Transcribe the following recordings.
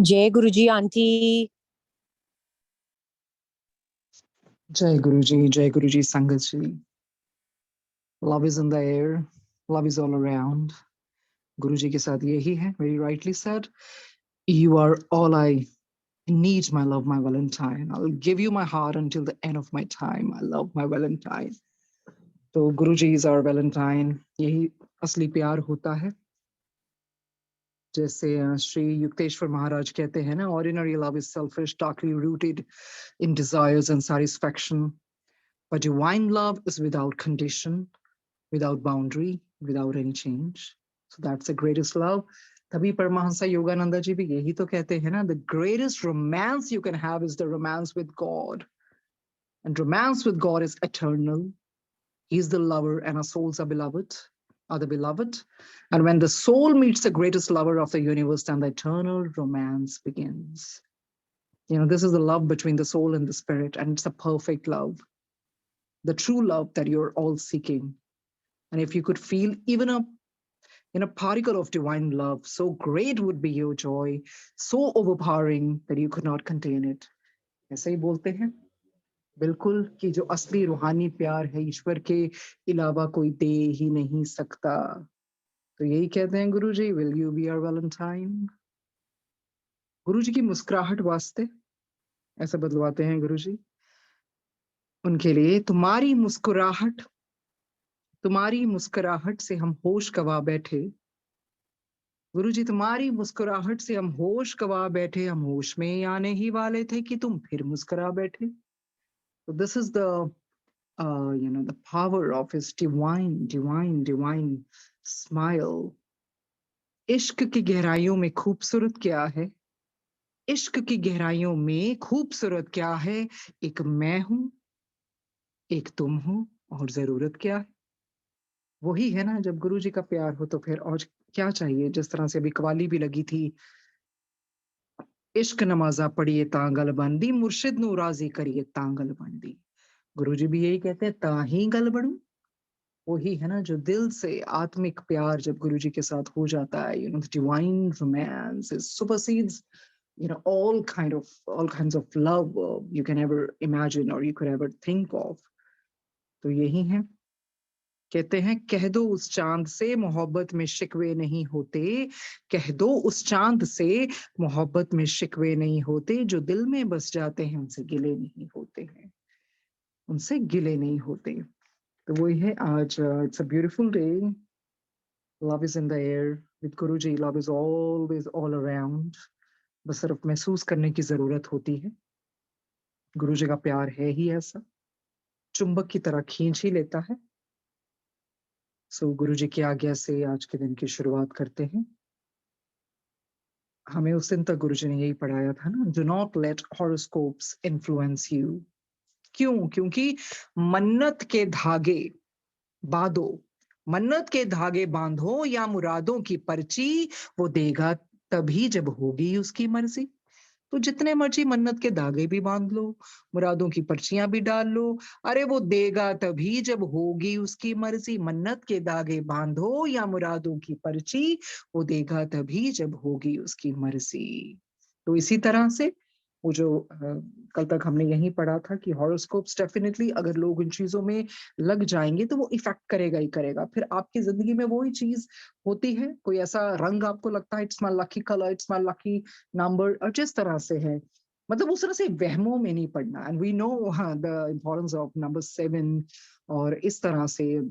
जय गुरु जी आंटी। जय गुरु जी संगत जी। Love is in the air, love is all around. Guru ji के साथ यही है, very rightly said, you are all I need, my love, my Valentine. I'll give you my heart until the end of my time. I love my Valentine. तो गुरु जी is our Valentine. यही असली प्यार होता है। जैसे श्री युक्तेश्वर महाराज कहते हैं ना, ordinary love is selfish, darkly rooted in desires and satisfaction, but divine love is without condition, without boundary, without any change. So that's the greatest love. तभी परमहंस योगानंद जी भी यही तो कहते हैं ना, the greatest romance you can have is the romance with God. And romance with God is eternal. He's the lover and our souls are the beloved. And when the soul meets the greatest lover of the universe, then the eternal romance begins. You know, this is the love between the soul and the spirit, and it's a perfect love. The true love that you're all seeking. And if you could feel even a particle of divine love, so great would be your joy, so overpowering that you could not contain it. ऐसे ही बोलते हैं बिल्कुल कि जो असली रूहानी प्यार है ईश्वर के अलावा कोई दे ही नहीं सकता। तो यही कहते हैं Guru ji, will you be our valentine. Guru ji की मुस्कुराहट वास्ते ऐसा बदलवाते हैं गुरु जी उनके लिए, तुम्हारी मुस्कुराहट से हम होश गवा बैठे। गुरु जी तुम्हारी मुस्कुराहट से हम होश गवा बैठे, हम होश में आने ही वाले थे कि तुम फिर मुस्कुरा बैठे। तो this is the the power of his divine smile. इश्क की गहराइयों में खूबसूरत क्या है, इश्क की गहराइयों में खूबसूरत क्या है, एक मैं हूं, एक तुम हो, और जरूरत क्या है। वही है ना, जब गुरु जी का प्यार हो तो फिर और क्या चाहिए। जिस तरह से अभी कवाली भी लगी थी, इश्क नमाजा पढ़िए तांगल बंदी, मुर्शिद नु राजी करिए तांगल बंदी। गुरु जी भी यही कहते हैं, ताही गल बढ़ू। वही है ना, जो दिल से आत्मिक प्यार जब गुरु जी के साथ हो जाता है, divine romance supersedes all kinds of love you can ever imagine or you could ever think of. तो यही है, कहते हैं कह दो उस चांद से मोहब्बत में शिकवे नहीं होते, कह दो उस चांद से मोहब्बत में शिकवे नहीं होते, जो दिल में बस जाते हैं उनसे गिले नहीं होते हैं, उनसे गिले नहीं होते। तो वही है आज, it's a beautiful day, love is in the air with Guru ji, love is always all around. बस सिर्फ महसूस करने की जरूरत होती है। गुरु जी का प्यार है ही ऐसा, चुंबक की तरह खींच ही लेता है। सो गुरु जी की आज्ञा से आज के दिन की शुरुआत करते हैं। हमें उस दिन तक गुरु जी ने यही पढ़ाया था ना, do not let horoscopes influence you. क्यों? क्योंकि मन्नत के धागे बांधो, मन्नत के धागे बांधो या मुरादों की पर्ची, वो देगा तभी जब होगी उसकी मर्जी। तो जितने मर्जी मन्नत के धागे भी बांध लो, मुरादों की पर्चियां भी डाल लो, अरे वो देगा तभी जब होगी उसकी मर्जी। मन्नत के धागे बांधो या मुरादों की पर्ची, वो देगा तभी जब होगी उसकी मर्जी। तो इसी तरह से वो जो कल तक हमने यही पढ़ा था कि हॉरोस्कोप्स डेफिनेटली अगर लोग इन चीजों में लग जाएंगे तो वो इफेक्ट करेगा ही करेगा। फिर आपकी जिंदगी में वही चीज होती है, कोई ऐसा रंग आपको लगता है it's my lucky colour, it's my lucky number, और जिस तरह से है, मतलब उस तरह से वहमों में नहीं पड़ना। And we know the importance of number 7 और इस तरह से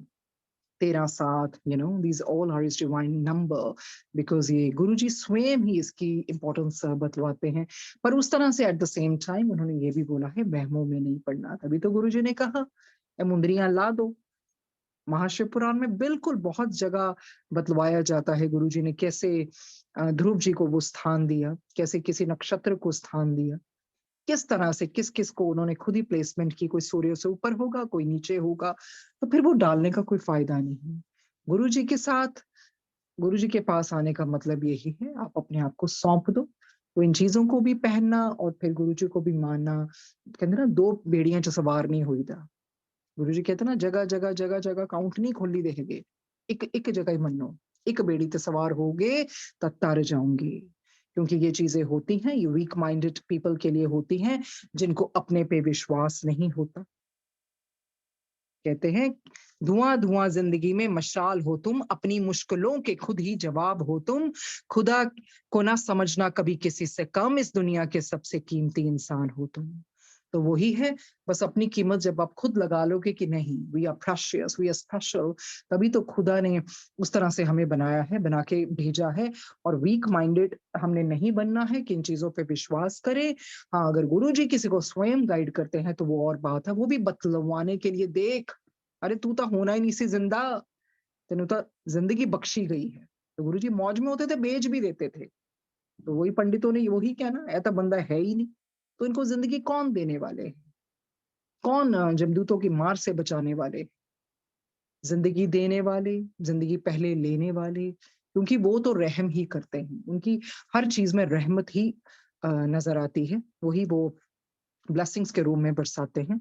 13 7, these all are his divine number, because ये गुरु जी स्वयं ही इसकी इम्पोर्टेंस बतलाते हैं। पर उस तरह से एट द सेम टाइम उन्होंने ये भी बोला है, वहमों में नहीं पड़ना। तभी तो गुरु जी ने कहा मुंदरियां ला दो। महाशिव पुराण में बिल्कुल बहुत जगह बतलवाया जाता है गुरु जी ने कैसे ध्रुव जी को वो स्थान दिया, कैसे किसी नक्षत्र को स्थान दिया, किस तरह से किस किस को उन्होंने खुद ही प्लेसमेंट की। कोई सूर्य से ऊपर होगा, कोई नीचे होगा, तो फिर वो डालने का कोई फायदा नहीं। गुरु जी के साथ, गुरु जी के पास आने का मतलब यही है, आप अपने आप को सौंप दो। तो इन चीजों को भी पहनना और फिर गुरु जी को भी मानना। कहते ना, दो बेड़ियां जो सवार नहीं हुई था। गुरु जी कहते ना, जगह जगह जगह जगह काउंट नहीं खोली देखेंगे, एक एक जगह ही मनो। एक बेड़ी ते सवार होगे तो तर जाओगे, क्योंकि ये चीजें होती हैं, ये वीक माइंडेड पीपल के लिए होती हैं, जिनको अपने पे विश्वास नहीं होता। कहते हैं, धुआं धुआं जिंदगी में मशाल हो तुम, अपनी मुश्किलों के खुद ही जवाब हो तुम, खुदा को ना समझना कभी किसी से कम, इस दुनिया के सबसे कीमती इंसान हो तुम। तो वही है, बस अपनी कीमत जब आप खुद लगा लोगे कि नहीं, we are precious, we are special, तभी तो खुदा ने उस तरह से हमें बनाया है, बना के भेजा है। और वीक माइंडेड हमने नहीं बनना है कि इन चीजों पे विश्वास करें। हाँ, अगर गुरुजी किसी को स्वयं गाइड करते हैं तो वो और बात है, वो भी बतलवाने के लिए, देख अरे तू तो होना ही नहीं सी जिंदा, तेनू तो जिंदगी बख्शी गई है। तो गुरुजी मौज में होते थे, बेच भी देते थे। तो वही पंडितों ने वही कहना, ऐसा बंदा है ही नहीं, तो इनको जिंदगी कौन देने वाले हैं? कौन जमदूतों की मार से बचाने वाले? जिंदगी देने वाले, जिंदगी पहले लेने वाले, क्योंकि वो तो रहम ही करते हैं, उनकी हर चीज में रहमत ही नजर आती है, वही वो ब्लेसिंग्स के रूप में बरसाते हैं।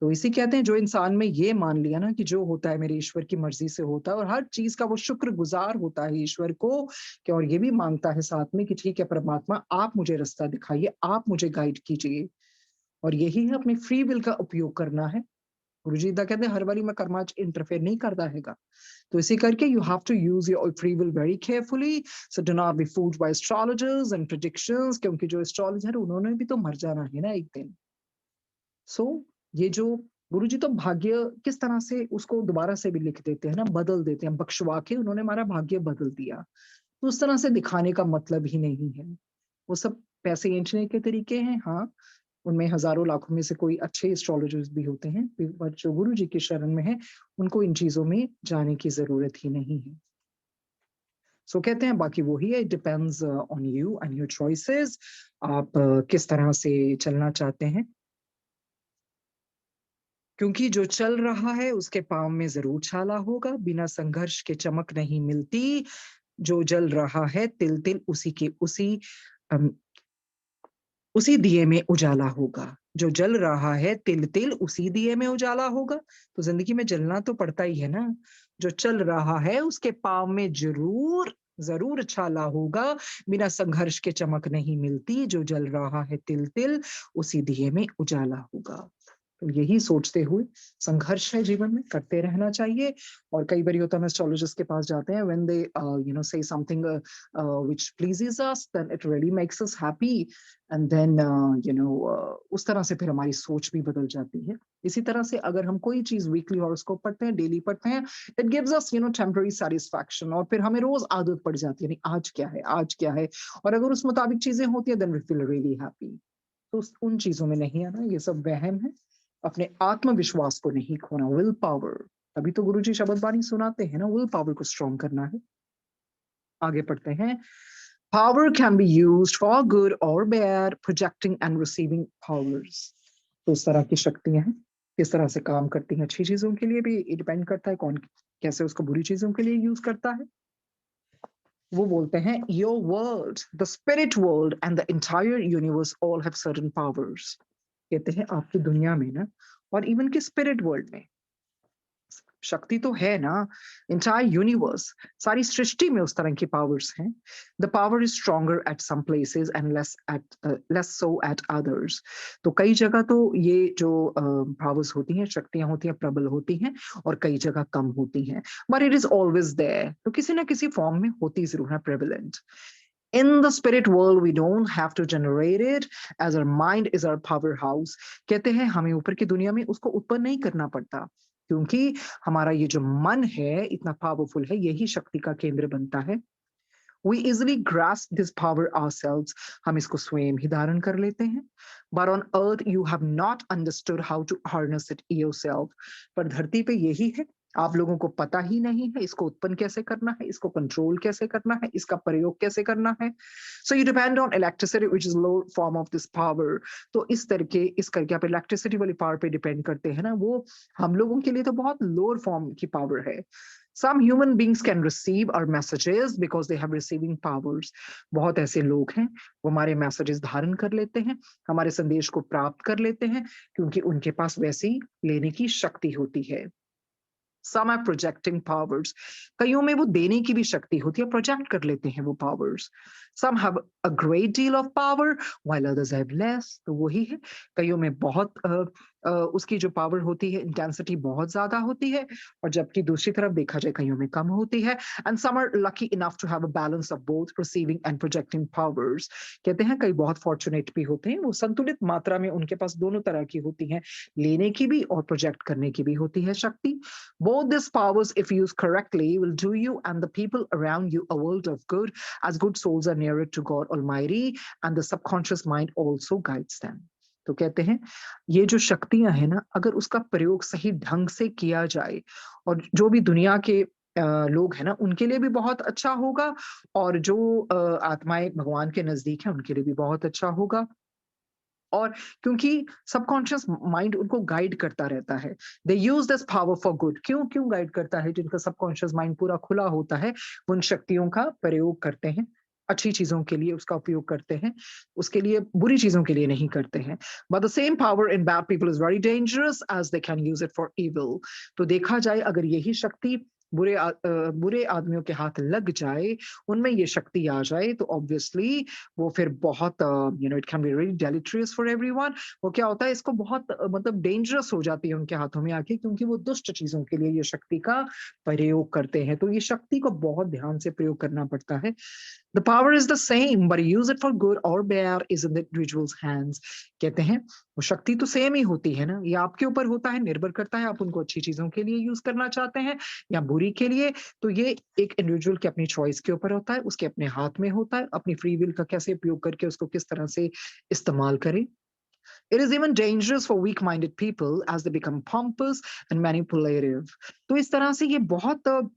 तो इसी कहते हैं, जो इंसान में ये मान लिया ना कि जो होता है मेरे ईश्वर की मर्जी से होता है, और हर चीज का वो शुक्रगुजार होता है ईश्वर को, कि और ये भी मांगता है साथ में कि ठीक है परमात्मा, आप मुझे रास्ता दिखाइए, आप मुझे गाइड कीजिए। और यही है अपनी फ्री विल का उपयोग करना है। गुरुजी दा कहते हैं हर बारी मैं कर्मा च इंटरफेयर नहीं करता हैगा। तो इसी करके you have to use your free will very carefully, so do not be fooled by astrologers and predictions, क्योंकि जो एस्ट्रोलॉजर उन्होंने भी तो मर जाना है ना एक दिन। सो ये जो गुरुजी तो भाग्य किस तरह से उसको दोबारा से भी लिख देते हैं ना, बदल देते हैं, बख्शवा के उन्होंने हमारा भाग्य बदल दिया। तो उस तरह से दिखाने का मतलब ही नहीं है। वो सब पैसे ऐंठने के तरीके हैं, हाँ, उनमें हज़ारों लाखों में से कोई अच्छे एस्ट्रोलॉजर्स भी होते हैं, बट जो गुरुजी की शरण में हैं, उनको इन चीज़ों में जाने की ज़रूरत ही नहीं है। सो कहते हैं बाकी वही है, it depends on you and your choices, आप किस तरह से चलना चाहते हैं। क्योंकि जो चल रहा है उसके पाँव में ज़रूर छाला होगा, बिना संघर्ष के चमक नहीं मिलती, जो जल रहा है तिल-तिल अम, उसी दिए में उजाला होगा। जो जल रहा है तिल-तिल उसी दिए में उजाला होगा। तो ज़िंदगी में जलना तो पड़ता ही है ना। जो चल रहा है उसके पाँव में ज़रूर छाला होगा, बिना संघर्ष के चमक नहीं मिलती, जो जल रहा है तिल-तिल उसी दिए में उजाला होगा। तो यही सोचते हुए, संघर्ष है जीवन में, करते रहना चाहिए। और कई बारी होता है हम एस्ट्रोलॉजिस्ट के पास जाते हैं, when they say something which pleases us, then it really makes us happy, and then उस तरह से फिर हमारी सोच भी बदल जाती है। इसी तरह से अगर हम कोई चीज वीकली हॉरोस्कोप पढ़ते हैं, डेली पढ़ते हैं, it gives us temporary satisfaction, और फिर हमें रोज आदत पड़ जाती है, नहीं आज क्या है, आज क्या है, और अगर उस मुताबिक चीजें होती है, then we feel really happy. तो उन चीजों में नहीं आना, ये सब वहम है। अपने आत्मविश्वास को नहीं खोना, विल पावर। तभी तो गुरुजी शब्द वाणी सुनाते हैं ना, विल पावर को स्ट्रॉन्ग करना है। आगे पढ़ते हैं, power can be used for good और bad, projecting and receiving powers. तो इस तरह की शक्तियां हैं, किस तरह से काम करती हैं, अच्छी चीजों के लिए भी डिपेंड करता है, कौन कैसे उसको बुरी चीजों के लिए यूज करता है। वो बोलते हैं, your world, the spirit world and the entire universe all have certain powers. कहते हैं आपकी दुनिया में ना, और इवन के स्पिरिट वर्ल्ड में शक्ति तो है ना, एंटायर यूनिवर्स, सारी सृष्टि में उस तरह की पावर्स हैं। The power is stronger at some places and less so at others. तो कई जगह तो ये जो पावर्स होती हैं, शक्तियां होती हैं, प्रबल होती हैं, और कई जगह कम होती हैं, but it is always there, तो किसी ना किसी फॉर्म में होती जरूर है prevalent. In the spirit world, we don't have to generate it, as our mind is our powerhouse. कहते हैं हमें ऊपर की दुनिया में उसको उत्पन्न नहीं करना पड़ता, क्योंकि हमारा ये जो मन है इतना पावरफुल है, यही शक्ति का केंद्र बनता है। We easily grasp this power ourselves. हम इसको स्वयं ही धारण कर लेते हैं। But on earth you have not understood how to harness it yourself. पर धरती पे यही है, आप लोगों को पता ही नहीं है इसको उत्पन्न कैसे करना है, इसको कंट्रोल कैसे करना है, इसका प्रयोग कैसे करना है। So you depend on electricity, which is low form of this power. तो इस करके आप इलेक्ट्रिसिटी वाली पावर पे डिपेंड करते हैं ना, वो हम लोगों के लिए तो बहुत लोअर फॉर्म की पावर है। Some human beings can receive our messages because they have receiving powers. बहुत ऐसे लोग हैं, वो हमारे मैसेजेस धारण कर लेते हैं, हमारे संदेश को प्राप्त कर लेते हैं, क्योंकि उनके पास वैसी लेने की शक्ति होती है। Some are projecting powers. कईयों में वो देने की भी शक्ति होती है, प्रोजेक्ट कर लेते हैं वो powers. Some have a great deal of power while others have less. तो वही है, कईयों में बहुत उसकी जो पावर होती है, इंटेंसिटी बहुत ज्यादा होती है, और जबकि दूसरी तरफ देखा जाए कईयों में कम होती है. And some are lucky enough to have a balance of both receiving and projecting powers. कहते हैं कई बहुत फॉर्चुनेट भी होते हैं, वो संतुलित मात्रा में उनके पास दोनों तरह की होती हैं, लेने की भी और प्रोजेक्ट करने की भी होती है शक्ति. Both these powers, if used correctly, will do you and the people around you a world of good, as good souls are nearer to God Almighty, and the subconscious mind also guides them. तो कहते हैं ये जो शक्तियां हैं ना, अगर उसका प्रयोग सही ढंग से किया जाए, और जो भी दुनिया के लोग हैं ना, उनके लिए भी बहुत अच्छा होगा, और जो आत्माएं भगवान के नजदीक हैं उनके लिए भी बहुत अच्छा होगा. और क्योंकि सबकॉन्शियस माइंड उनको गाइड करता रहता है, they use this power for good. क्यों क्यों गाइड करता है? जिनका सबकॉन्शियस माइंड पूरा खुला होता है, वो उन शक्तियों का प्रयोग करते हैं, अच्छी चीजों के लिए उसका उपयोग करते हैं, उसके लिए बुरी चीजों के लिए नहीं करते हैं. But the same power in bad people is very dangerous as they can use it for evil. तो देखा जाए अगर यही शक्ति बुरे आदमियों के हाथ लग जाए, उनमें ये शक्ति आ जाए, तो ऑब्वियसली वो फिर बहुत it can be really deleterious for everyone. वो क्या होता है, इसको बहुत मतलब डेंजरस हो जाती है उनके हाथों में आके, क्योंकि वो दुष्ट चीजों के लिए ये शक्ति का प्रयोग करते हैं. तो ये शक्ति को बहुत ध्यान से प्रयोग करना पड़ता है. The power is the same, but use it for good or bad is in the individual's hands. कहते हैं वो शक्ति तो सेम ही होती है ना, ये आपके ऊपर होता है, निर्भर करता है आप उनको अच्छी चीजों के लिए यूज करना चाहते हैं या बुरी के लिए. तो ये एक इंडिविजुअल की अपनी चॉइस के ऊपर होता है, उसके अपने हाथ में होता है, अपनी फ्री विल का कैसे उपयोग करके उसको किस तरह से इस्तेमाल करें. It is even dangerous for weak-minded people as they become pompous and manipulative. तो इस तरह से ये बहुत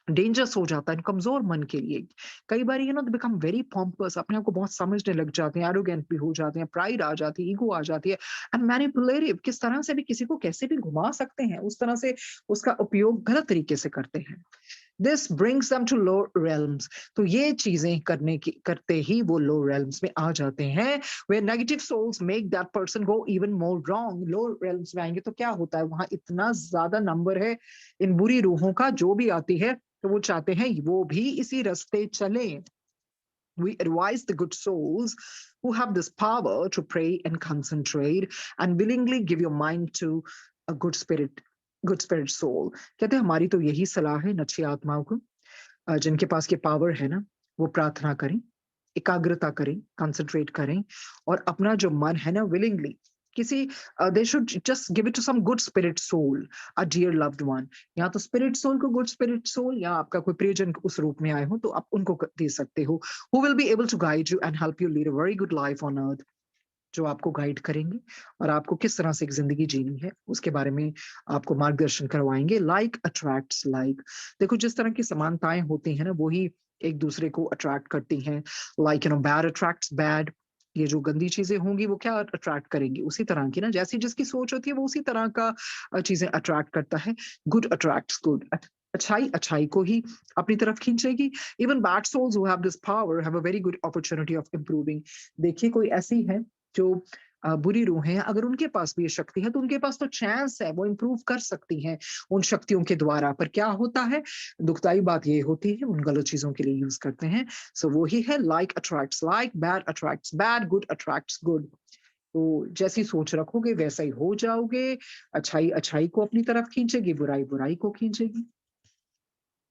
डेंजरस हो जाता है कमजोर मन के लिए. कई बार दे बिकम वेरी पॉम्पस, अपने आप को बहुत समझने लग जाते हैं, एरोगेंट भी हो जाते हैं, प्राइड आ जाती है, ईगो आ जाती है, एंड मैनिपुलेटिव, किस तरह से भी किसी को कैसे भी घुमा सकते हैं, उस तरह से उसका उपयोग गलत तरीके से करते हैं. This brings them to low realms. तो ये चीजें करते ही वो low realms में आ जाते हैं, where negative souls make that person go even more wrong. Low realms में आएंगे तो क्या होता है, वहां इतना ज्यादा नंबर है इन बुरी रूहों का, जो भी आती है तो वो चाहते हैं वो भी इसी रास्ते चले. We advise the good souls who have this power to pray and concentrate and willingly give your mind to a good spirit soul. कहते हैं हमारी तो यही सलाह है अच्छी आत्माओं को, जिनके पास ये पावर है ना, वो प्रार्थना करें, एकाग्रता करें, कंसंट्रेट करें, और अपना जो मन है ना, विलिंगली किसी they should just give it to some good spirit soul, a dear loved one. या तो spirit soul को good spirit soul, या आपका कोई प्रियजन उस रूप में आए हो तो आप उनको दे सकते हो, who will be able to guide you and help you lead a very good life on earth. जो आपको गाइड करेंगे और आपको किस तरह से एक जिंदगी जीनी है उसके बारे में आपको मार्गदर्शन करवाएंगे. Like attracts like. देखो जिस तरह की समानताएं होती हैं ना, वही एक दूसरे को अट्रैक्ट करती हैं. Like bad attracts bad. ये जो गंदी चीजें होंगी वो क्या अट्रैक्ट करेंगी, उसी तरह की ना, जैसी जिसकी सोच होती है वो उसी तरह का चीजें अट्रैक्ट करता है. Good attracts good. अच्छाई को ही अपनी तरफ खींचेगी. Even bad souls who have this power have a very good opportunity of improving. देखिए कोई ऐसी है जो बुरी रूहें हैं, अगर उनके पास भी ये शक्ति है तो उनके पास तो चांस है, वो इंप्रूव कर सकती हैं उन शक्तियों के द्वारा. पर क्या होता है, दुखदाई बात ये होती है उन गलत चीजों के लिए यूज करते हैं. सो वो ही है like attracts like, bad attracts bad, good attracts good. तो जैसी सोच रखोगे वैसा ही हो जाओगे. अच्छाई को अपनी तरफ खींचेगी, बुराई को खींचेगी.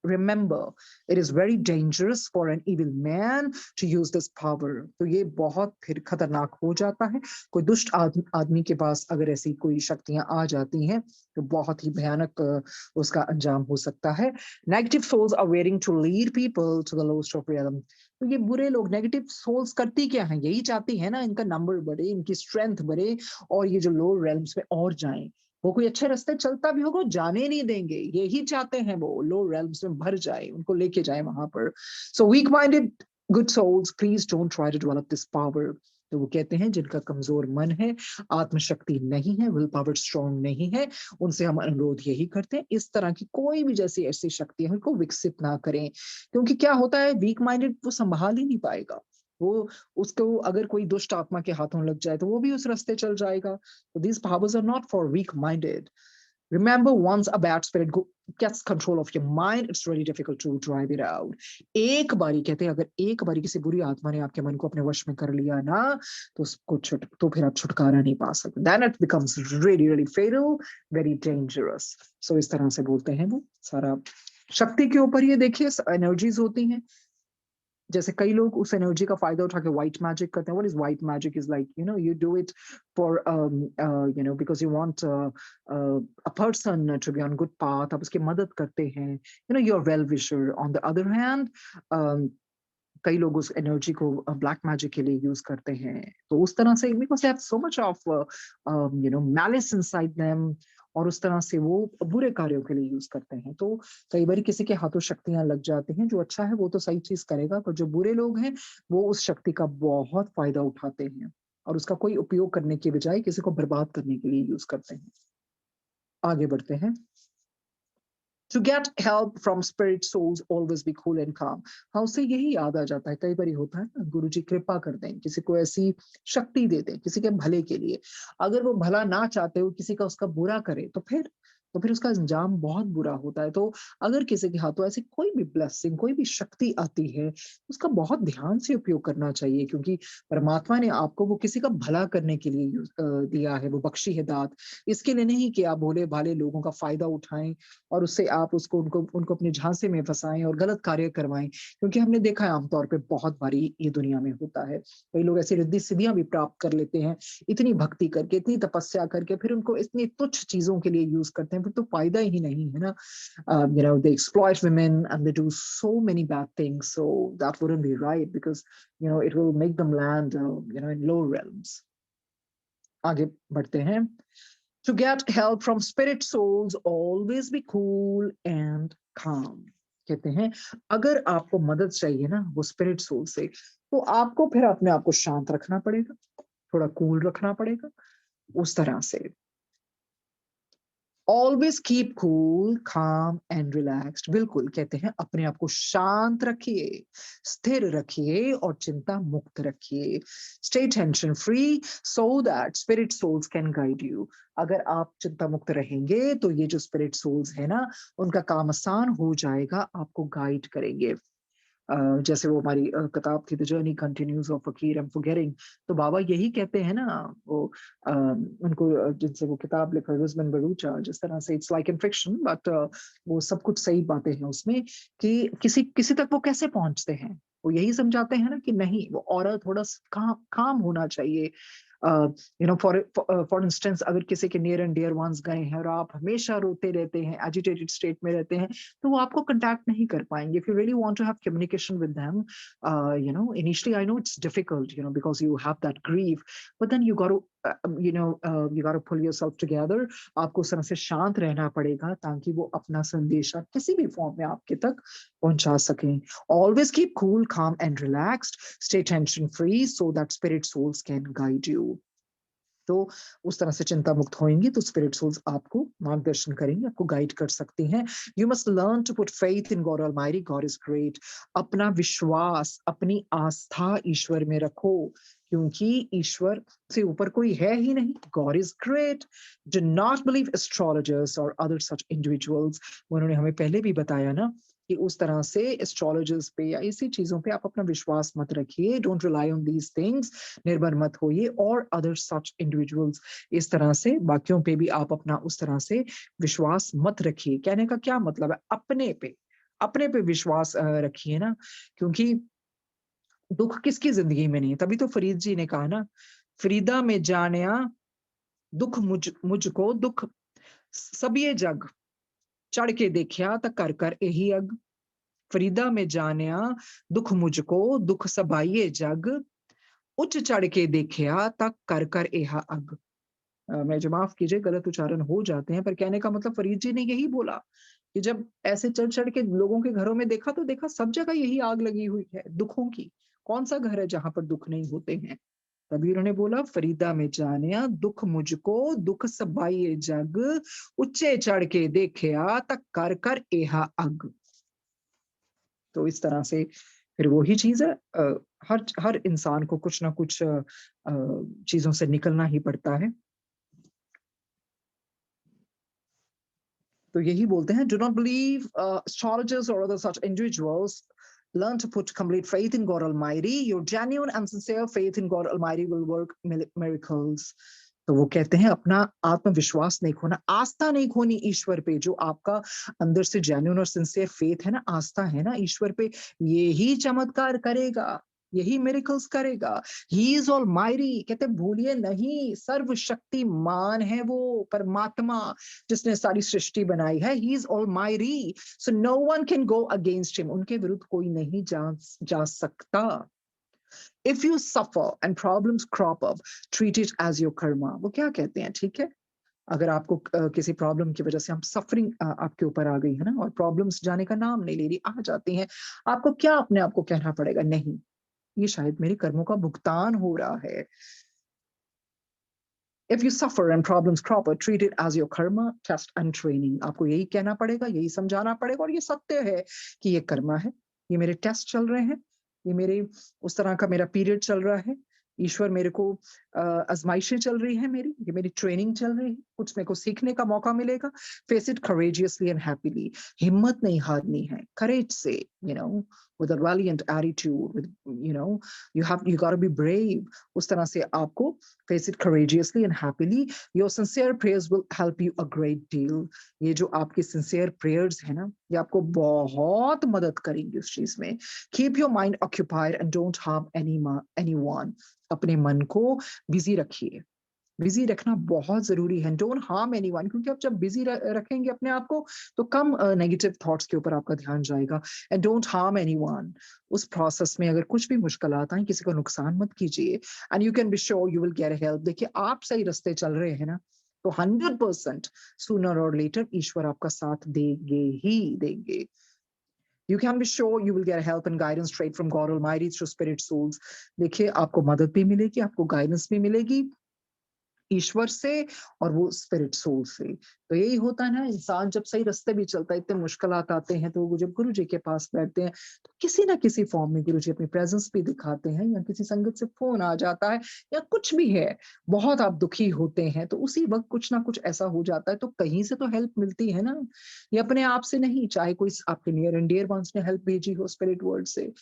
Remember, it is very dangerous for an evil man to use this power. तो ये बहुत फिर खतरनाक हो जाता है. कोई दुष्ट आदमी के पास अगर ऐसी कोई शक्तियां आ जाती हैं तो बहुत ही भयानक उसका अंजाम हो सकता है. Negative souls are waiting to lead people to the lowest of realm. तो ये बुरे लोग, नेगेटिव सोल्स करती क्या हैं, यही चाहती है ना इनका नंबर बढ़े, इनकी स्ट्रेंथ बढ़े, और ये जो लो रेल्म्स में और जाएं. वो कोई अच्छे रास्ते चलता भी होगा जाने नहीं देंगे, यही चाहते हैं वो लो रेल्म्स में भर जाए, उनको लेके जाए वहां पर. So weak minded good souls, please don't try to develop this power. तो वो कहते हैं जिनका कमजोर मन है, आत्मशक्ति नहीं है, विल पावर स्ट्रॉन्ग नहीं है, उनसे हम अनुरोध यही करते हैं इस तरह की कोई भी जैसी ऐसी शक्ति है उनको विकसित ना करें. क्योंकि क्या होता है, वीक माइंडेड वो संभाल ही नहीं पाएगा. वो उसको अगर कोई दुष्ट आत्मा के हाथों लग जाए तो वो भी उस रास्ते चल जाएगा. So these powers are not for weak minded. Remember, once a bad spirit gets control of your mind, it's really difficult to drive it out. एक बारी कहते हैं, अगर एक बारी किसी बुरी आत्मा ने आपके मन को अपने वश में कर लिया ना, तो फिर आप छुटकारा नहीं पा सकते. Then it becomes really really fatal, very dangerous. So इस तरह से बोलते हैं वो सारा शक्ति के ऊपर. ये देखिए एनर्जीज होती हैं, जैसे कई लोग उस एनर्जी का फायदा उठा के व्हाइट मैजिक करते हैं. What is white magic? Is like you do it for because you want a person to be on good path. आप उसकी मदद करते हैं, you are well wisher. On the other hand कई लोग उस एनर्जी को ब्लैक मैजिक के लिए यूज करते हैं. तो उस तरह से because they have so much of malice inside them, और उस तरह से वो बुरे कार्यों के लिए यूज करते हैं. तो कई बार किसी के हाथों शक्तियां लग जाती हैं. जो अच्छा है वो तो सही चीज करेगा, पर जो बुरे लोग हैं वो उस शक्ति का बहुत फायदा उठाते हैं और उसका कोई उपयोग करने की बजाय किसी को बर्बाद करने के लिए यूज करते हैं. आगे बढ़ते हैं. To get help from spirit souls, always be cool and calm. हाँ, उससे यही याद आ जाता है. कई बार होता है ना, गुरु जी कृपा कर दें, किसी को ऐसी शक्ति दे दें किसी के भले के लिए. अगर वो भला ना चाहते हो किसी का उसका बुरा करे, तो फिर उसका अंजाम बहुत बुरा होता है. तो अगर किसी के हाथों ऐसी कोई भी ब्लेसिंग, कोई भी शक्ति आती है, उसका बहुत ध्यान से उपयोग करना चाहिए, क्योंकि परमात्मा ने आपको वो किसी का भला करने के लिए दिया है, वो बख्शी है दात. इसके लिए नहीं कि आप भोले भाले लोगों का फायदा उठाएं और उससे आप उनको उनको अपने झांसे में फंसाएं और गलत कार्य करवाएं. क्योंकि हमने देखा है आमतौर पे बहुत बारी ये दुनिया में होता है, कई लोग ऐसी रिद्धि सिद्धियां भी प्राप्त कर लेते हैं इतनी भक्ति करके, इतनी तपस्या करके, फिर उनको इतनी तुच्छ चीजों के लिए यूज करते हैं, फिर तो फायदा ही नहीं है ना. They exploit women and they do so many bad things, so that wouldn't be right, because it will make them land in low realms. आगे बढ़ते हैं. To get help from spirit souls, always be cool and calm. कहते हैं अगर आपको मदद चाहिए ना वो स्पिरिट सोल से, तो आपको फिर अपने आप को शांत रखना पड़ेगा, थोड़ा कूल रखना पड़ेगा. उस तरह से ऑलवेज कीप कूल काम एंड रिलैक्स्ड. बिल्कुल कहते हैं अपने आप को शांत रखिए, स्थिर रखिए और चिंता मुक्त रखिए. Stay tension free so that spirit souls can guide you. अगर आप चिंता मुक्त रहेंगे तो ये जो स्पिरिट सोल्स है ना, उनका काम आसान हो जाएगा, आपको गाइड करेंगे. जैसे वो हमारी किताब थी द जर्नी कंटिन्यूज ऑफ फकीर एंड फॉरगेटिंग. तो बाबा यही कहते हैं ना, वो उनको जिनसे वो किताब लिखा रुज़्मान बरूचा, जिस तरह से it's like in fiction, but वो सब कुछ सही बातें हैं उसमें, कि किसी किसी तक वो कैसे पहुंचते हैं. वो यही समझाते हैं ना कि नहीं, वो और थोड़ा काम होना चाहिए. फॉर इंस्टेंस अगर किसी के नियर एंड डियर वंस गए हैं और आप हमेशा रोते रहते हैं, एजिटेटेड स्टेट में रहते हैं, तो वो आपको कांटेक्ट नहीं कर पाएंगे. If you really want to have communication with them, initially I know it's difficult, because you have that grief, but then you got to you got to pull yourself together. आपको उस तरह से शांत रहना पड़ेगा ताकि वो अपना संदेशा किसी भी फॉर्म में आपके तक पहुंचा सकें. Always keep cool, calm and relaxed. Stay tension free so that spirit souls can guide you. तो उस तरह से चिंता मुक्त होंगी तो स्पिरिट सोल्स आपको मार्गदर्शन करेंगे, आपको गाइड कर सकती हैं. You must learn to put faith in God almighty. God is great. अपना विश्वास, अपनी आस्था ईश्वर में रखो, क्योंकि ईश्वर से ऊपर कोई है ही नहीं. God is great. Do not believe astrologers और अदर सच इंडिविजुअल्स. उन्होंने हमें पहले भी बताया ना कि उस तरह से एस्ट्रोलॉजर्स पे या इसी चीजों पे आप अपना विश्वास मत रखिए. Don't rely on these things. निर्भर मत होइए. और अदर सच इंडिविजुअल्स, इस तरह से बाकियों पे भी आप अपना उस तरह से विश्वास मत रखिए. कहने का क्या मतलब है, अपने पे विश्वास रखिए ना, क्योंकि दुख किसकी जिंदगी में नहीं है. तभी तो फरीद जी ने कहा ना, फरीदा में जानिया दुख मुझको दुख सब ये जग चढ़ के देखिया त कर कर यही अग. फरीदा में जानिया दुख मुझको दुख सबाइये जग उच्च चढ़ के देखिया तक कर कर एहा अग. मुझे माफ कीजिए, गलत उच्चारण हो जाते हैं, पर कहने का मतलब फरीद जी ने यही बोला कि जब ऐसे चढ़ चढ़ के लोगों के घरों में देखा, तो देखा सब जगह यही आग लगी हुई है दुखों की. कौन सा घर है जहां पर दुख नहीं होते हैं. तभी उन्होंने बोला फरीदा में जानिया दुख मुझको दुख सबाइये जग उच्चे चढ़ के देखिया तक कर कर एहा अग. तो इस तरह से फिर वही चीज है, हर इंसान को कुछ ना कुछ चीजों से निकलना ही पड़ता है. तो यही बोलते हैं, do not believe astrologers or other such individuals. Learn to put complete faith in God Almighty. Your genuine and sincere faith in God Almighty will work miracles. तो वो कहते हैं अपना आत्मविश्वास नहीं खोना, आस्था नहीं खोनी ईश्वर पे। जो आपका अंदर से जेन्युइन और सिंसियर फेथ है ना, आस्था है ना ईश्वर पे, यही चमत्कार करेगा, यही मिरेकल्स करेगा। ही इज ऑलमाइटी, कहते भूलिए नहीं, सर्वशक्तिमान है वो परमात्मा जिसने सारी सृष्टि बनाई है। He is almighty, so no one can go against him, उनके विरुद्ध कोई नहीं जा सकता। If you suffer and problems crop up, treat it as your karma. वो क्या कहते हैं, ठीक है, अगर आपको किसी प्रॉब्लम की वजह से हम सफरिंग आपके ऊपर आ गई है ना, और प्रॉब्लम्स जाने का नाम नहीं ले रही, आ जाती हैं, आपको क्या अपने आप को कहना पड़ेगा, नहीं, ये शायद मेरे कर्मों का भुगतान हो रहा है। If you suffer and problems crop up, treat it as your karma, test and training. आपको यही कहना पड़ेगा, यही समझाना पड़ेगा, और ये सत्य है कि ये कर्मा है, ये मेरे टेस्ट चल रहे हैं, ये मेरे उस तरह का मेरा पीरियड चल रहा है, ईश्वर मेरे को आजमाइशें चल रही है मेरी, ये मेरी ट्रेनिंग चल रही है, कुछ मेरे को सीखने का मौका मिलेगा। Face it courageously and happily. हिम्मत नहीं हारनी है, करेज से, with a valiant attitude, with, you got to be brave. उस तरह से आपको face it courageously and happily. Your sincere prayers will help you a great deal. ये जो आपकी sincere prayers है ना, ये आपको बहुत मदद करेंगी उस चीज में। Keep your mind occupied and don't harm anyone. अपने मन को बिजी रखिए, बिजी रखना बहुत जरूरी है। डोंट हार्म एनीवन, क्योंकि आप जब बिजी रखेंगे अपने आप को तो कम नेगेटिव थॉट्स के ऊपर आपका ध्यान जाएगा। एंड डोंट हार्म एनीवन, उस प्रोसेस में अगर कुछ भी मुश्किल आता है, किसी को नुकसान मत कीजिए। And you can be sure you will get help. देखिए, आप सही रास्ते चल रहे हैं ना, तो 100% सूनर और लेटर ईश्वर आपका साथ देंगे ही देंगे। You can be sure you will get help and guidance straight from God Almighty through spirit souls. देखिए, आपको मदद भी मिलेगी, आपको गाइडेंस भी मिलेगी ईश्वर से और वो स्पिरिट सोल से। तो यही होता है ना, इंसान जब सही रास्ते भी चलता है, इतने मुश्किलात आते हैं, तो वो जब गुरु जी के पास बैठते हैं, तो किसी ना किसी फॉर्म में गुरु जी अपनी प्रेजेंस भी दिखाते हैं, या किसी संगत से फोन आ जाता है, या कुछ भी है, बहुत आप दुखी होते हैं, तो उसी वक्त कुछ ना कुछ ऐसा हो जाता है, तो कहीं से तो हेल्प मिलती है ना, ये अपने आप से नहीं, चाहे कोई आपके नियर एंड डियर वंस ने हेल्प भेजी हो स्पिरिट वर्ल्ड से,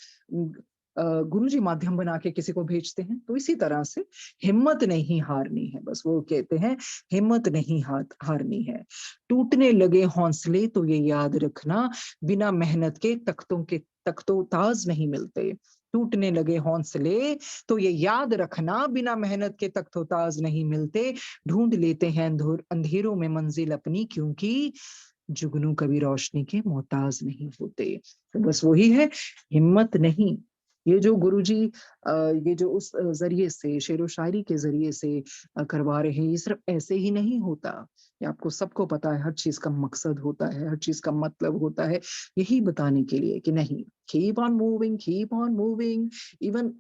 गुरु जी माध्यम बना के किसी को भेजते हैं। तो इसी तरह से हिम्मत नहीं हारनी है, बस वो कहते हैं हिम्मत नहीं हारनी है। टूटने लगे हौसले तो ये याद रखना, बिना मेहनत के तख्तोताज नहीं मिलते। टूटने लगे हौसले तो ये याद रखना, बिना मेहनत के तख्तोताज नहीं मिलते। ढूंढ लेते हैं अंधेरों में मंजिल अपनी, क्योंकि जुगनू कभी रोशनी के मोहताज नहीं होते। तो बस वही है, हिम्मत नहीं। ये जो गुरुजी ये जो उस जरिए से, शेरो शायरी के जरिए से करवा रहे हैं, ये सिर्फ ऐसे ही नहीं होता। ये आपको सबको पता है, हर चीज का मकसद होता है, हर चीज का मतलब होता है, यही बताने के लिए कि नहीं, keep on moving, even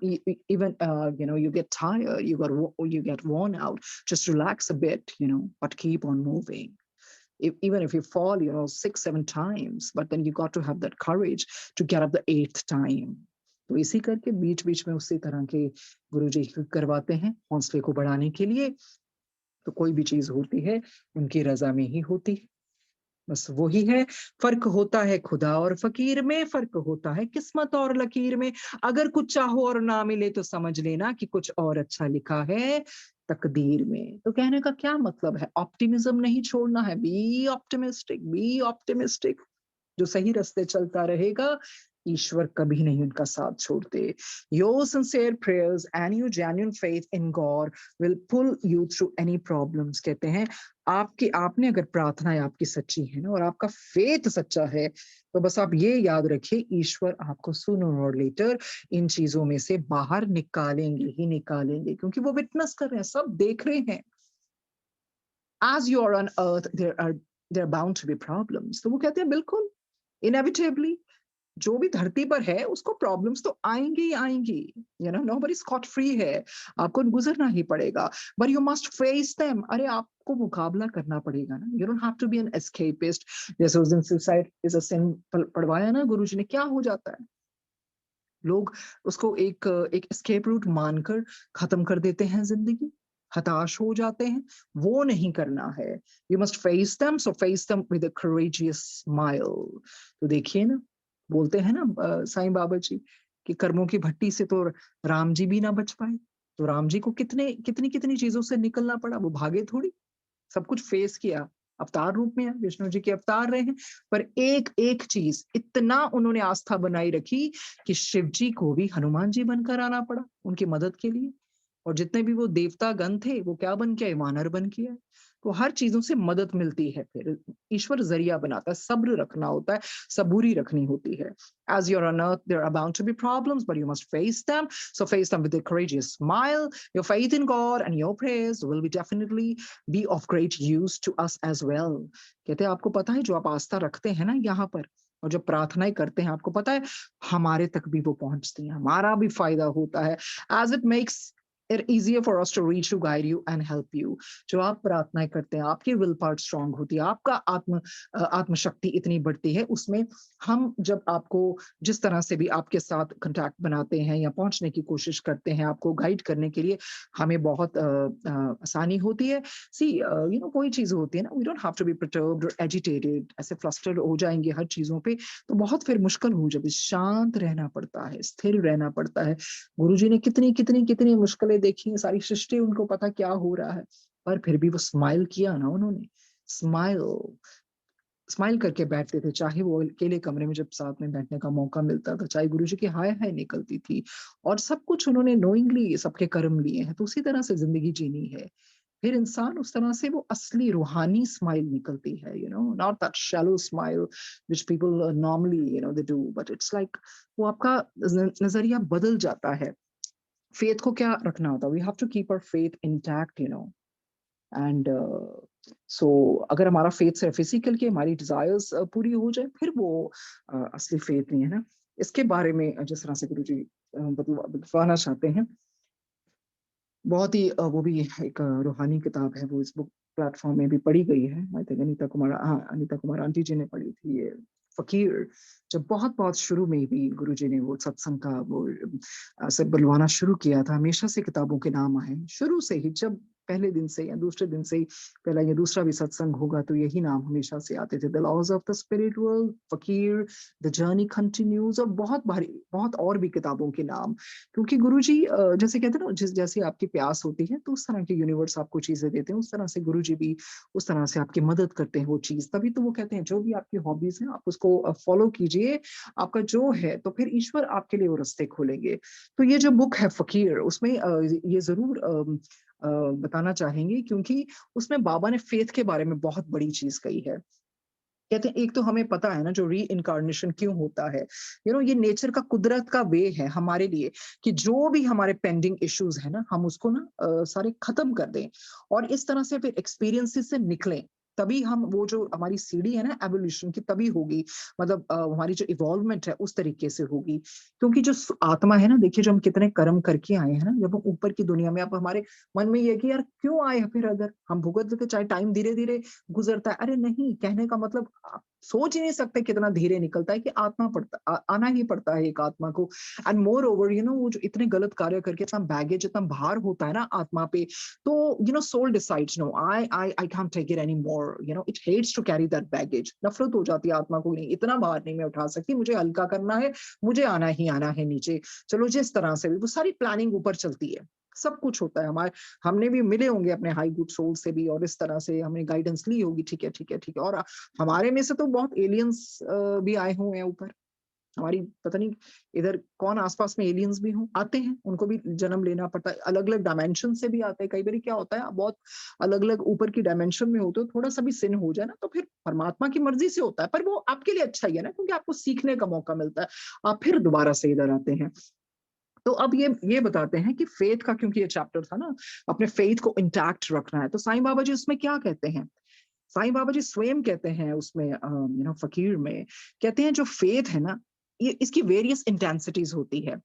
you get tired, you get worn out, just relax a bit, but keep on moving. Even if you fall 6-7 times, but then you got to have that courage to get up the 8th time. तो इसी करके बीच बीच में उसी तरह के गुरुजी करवाते हैं हौसले को बढ़ाने के लिए। तो कोई भी चीज होती है उनकी रजा में ही होती है, बस वही है। फर्क होता है खुदा और फकीर में, फर्क होता है किस्मत और लकीर में। अगर कुछ चाहो और ना मिले तो समझ लेना कि कुछ और अच्छा लिखा है तकदीर में। तो कहने का क्या मतलब है, ऑप्टिमिज्म नहीं छोड़ना है, बी ऑप्टिमिस्टिक। जो सही रास्ते चलता रहेगा, ईश्वर कभी नहीं उनका साथ छोड़ते। Your sincere prayers and your genuine faith in God will pull you through any problems. कहते हैं आपने अगर प्रार्थनाएं आपकी सच्ची है ना, और आपका फेथ सच्चा है, तो बस आप ये याद रखिए, ईश्वर आपको सूनर और लेटर इन चीजों में से बाहर निकालेंगे ही निकालेंगे, क्योंकि वो विटनेस कर रहे हैं, सब देख रहे हैं। As you are on earth, there are bound to be problems. तो वो कहते हैं बिल्कुल inevitably, जो भी धरती पर है उसको प्रॉब्लम्स तो आएंगी ही आएंगी, nobody scot free है, आपको गुजरना ही पड़ेगा, but you must face them. अरे आपको मुकाबला करना पड़ेगा ना, you don't have to be an escapist. जैसे उस दिन suicide is a sin पढ़वाया ना गुरुजी ने, क्या हो जाता है, लोग उसको एक एस्केप रूट मानकर खत्म कर देते हैं जिंदगी। हताश हो जाते हैं, वो नहीं करना है। You must face them, so face them with a courageous smile. तो देखिए ना, बोलते हैं ना साईं बाबा जी कि कर्मों की भट्टी से तो राम जी भी ना बच पाए। तो राम जी को कितनी कितनी चीजों से निकलना पड़ा, वो भागे थोड़ी, सब कुछ फेस किया। अवतार रूप में है, विष्णु जी के अवतार रहे हैं, पर एक एक चीज इतना उन्होंने आस्था बनाई रखी कि शिव जी को भी हनुमान जी बनकर आना पड़ा उनकी मदद के लिए। और जितने भी वो देवता गण थे वो क्या बन के आए, वानर बन के आए। तो हर चीजों से मदद मिलती है, फिर ईश्वर जरिया बनाता है, सब्र रखना होता है, सबूरी रखनी होती है। As you're on earth, there are bound to be problems, but you must face them. So face them with a courageous smile. Your faith in God and your prayers will be definitely be of great use to us as well. कहते हैं आपको पता है जो आप आस्था रखते हैं ना यहाँ पर, और जब प्रार्थनाएं करते हैं, आपको पता है हमारे तक भी वो पहुंचती हैं, हमारा भी फायदा होता है। As it makes it easier for us to reach you, guide you and help you. जो आप प्रार्थनाएं करते हैं, आपकी विल पावर स्ट्रांग होती है, आपका आत्मशक्ति इतनी बढ़ती है, उसमें हम जब आपको जिस तरह से भी आपके साथ कांटेक्ट बनाते हैं या पहुंचने की कोशिश करते हैं, आपको गाइड करने के लिए, हमें बहुत आसानी होती है। सी यू नो, कोई चीज होती है ना, we don't have to be perturbed और एजिटेटेड, ऐसे फ्रस्ट्रेटेड हो जाएंगे हर चीजों पे तो बहुत फिर मुश्किल हो जाती है। शांत रहना पड़ता है, स्थिर रहना पड़ता है। गुरुजी ने कितनी कितनी कितनी मुश्किलें देखी हैं, सारी सृष्टि उनको पता क्या हो रहा है, पर फिर भी वो स्माइल किया ना उन्होंने। स्माइल स्माइल करके बैठते थे, चाहे वो अकेले कमरे में जब साथ में बैठने का मौका मिलता था, चाहे गुरुजी की हाय हाय निकलती थी, और सब कुछ उन्होंने नोइंगली सबके कर्म लिए हैं, तो उसी तरह से जिंदगी जीनी है। फिर इंसान उस तरह से वो असली रूहानी स्माइल निकलती है, you no, not that shallow smile which people normally you know they do, but it's like वो आपका नजरिया बदल जाता है। फेथ को क्या रखना होता है, we have to keep our faith intact, you know. And so अगर हमारा फेथ सिर्फ फिजिकल की हमारी डिजायर्स पूरी हो जाए, फिर वो असली फेथ नहीं है ना। इसके बारे में जिस तरह से गुरु जी बतलाना चाहते हैं, बहुत ही वो भी एक रूहानी किताब है, वो इस बुक प्लेटफॉर्म में भी पढ़ी गई है। आई थिंक अनीता कुमार, हाँ अनीता कुमार आंटी जी ने पढ़ी थी ये फकीर। जब बहुत बहुत शुरू में भी गुरु जी ने वो सत्संग का वो सब बुलवाना शुरू किया था, हमेशा से किताबों के नाम आए शुरू से ही, जब पहले दिन से या दूसरे दिन से ही, पहला या दूसरा भी सत्संग होगा तो यही नाम हमेशा से आते थे, the laws of the spirit world, फकीर, द जर्नी कंटिन्यूज, और बहुत भारी बहुत और भी किताबों के नाम। क्योंकि गुरुजी जैसे कहते हैं ना, जैसे आपकी प्यास होती है तो उस तरह के यूनिवर्स आपको चीजें देते हैं, उस तरह से गुरुजी भी उस तरह से आपकी मदद करते हैं वो चीज। तभी तो वो कहते हैं जो भी आपकी हॉबीज हैं आप उसको फॉलो कीजिए, आपका जो है तो फिर ईश्वर आपके लिए वो रास्ते खोलेंगे। तो ये जो बुक है फकीर, उसमें ये जरूर बताना चाहेंगे, क्योंकि उसमें बाबा ने फेथ के बारे में बहुत बड़ी चीज कही है। कहते हैं एक तो हमें पता है ना जो री इनकारनेशन क्यों होता है, यू नो, ये नेचर का, कुदरत का वे है हमारे लिए कि जो भी हमारे पेंडिंग इश्यूज है ना, हम उसको ना सारे खत्म कर दें, और इस तरह से फिर एक्सपीरियंसेस से निकलें। तभी हम वो जो हमारी सीढ़ी है ना एवोल्यूशन की, तभी होगी, मतलब हमारी जो इवॉल्वमेंट है उस तरीके से होगी। क्योंकि जो आत्मा है ना, देखिए जो हम कितने कर्म करके आए हैं ना, जब हम ऊपर की दुनिया में, अब हमारे मन में ये है कि यार क्यों आए हैं, फिर अगर हम भुगत देते, चाहे टाइम धीरे धीरे गुजरता है, अरे नहीं, कहने का मतलब आप सोच ही नहीं सकते कितना धीरे निकलता है कि आत्मा आना ही पड़ता है एक आत्मा को। And more over you know, वो जो इतने गलत कार्य करके इतना बैगेज, इतना भार होता है ना आत्मा पे, तो you know soul decides no, I can't take it any more, you know, it hates to carry that baggage. नफरत हो जाती है आत्मा को, नहीं इतना भार नहीं मैं उठा सकती, मुझे हल्का करना है, मुझे आना है नीचे। चलो जिस तरह से भी वो सारी प्लानिंग ऊपर चलती है, सब कुछ होता है हमारे, हमने भी मिले होंगे अपने हाई गुड सोल से भी, और इस तरह से हमने गाइडेंस ली होगी, ठीक है ठीक है ठीक है। और हमारे में से तो बहुत एलियंस भी आए हुए हैं ऊपर, हमारी पता नहीं इधर कौन आसपास में एलियंस भी हों, आते हैं, उनको भी जन्म लेना पड़ता है, अलग अलग डायमेंशन से भी आते हैं। कई बार क्या होता है, बहुत अलग अलग ऊपर की डायमेंशन में होते हो, थोड़ा सा भी सिन हो जाए ना तो फिर परमात्मा की मर्जी से होता है, पर वो आपके लिए अच्छा ही है ना, क्योंकि आपको सीखने का मौका मिलता है, आप फिर दोबारा से इधर आते हैं। तो अब ये बताते हैं कि फेथ का, क्योंकि ये चैप्टर था ना, अपने फेथ को इंटैक्ट रखना है, तो साईं बाबा जी उसमें क्या कहते हैं, साईं बाबा जी स्वयं कहते हैं उसमें, यू नो फकीर में कहते हैं जो फेथ है ना, ये इसकी वेरियस इंटेंसिटीज होती है।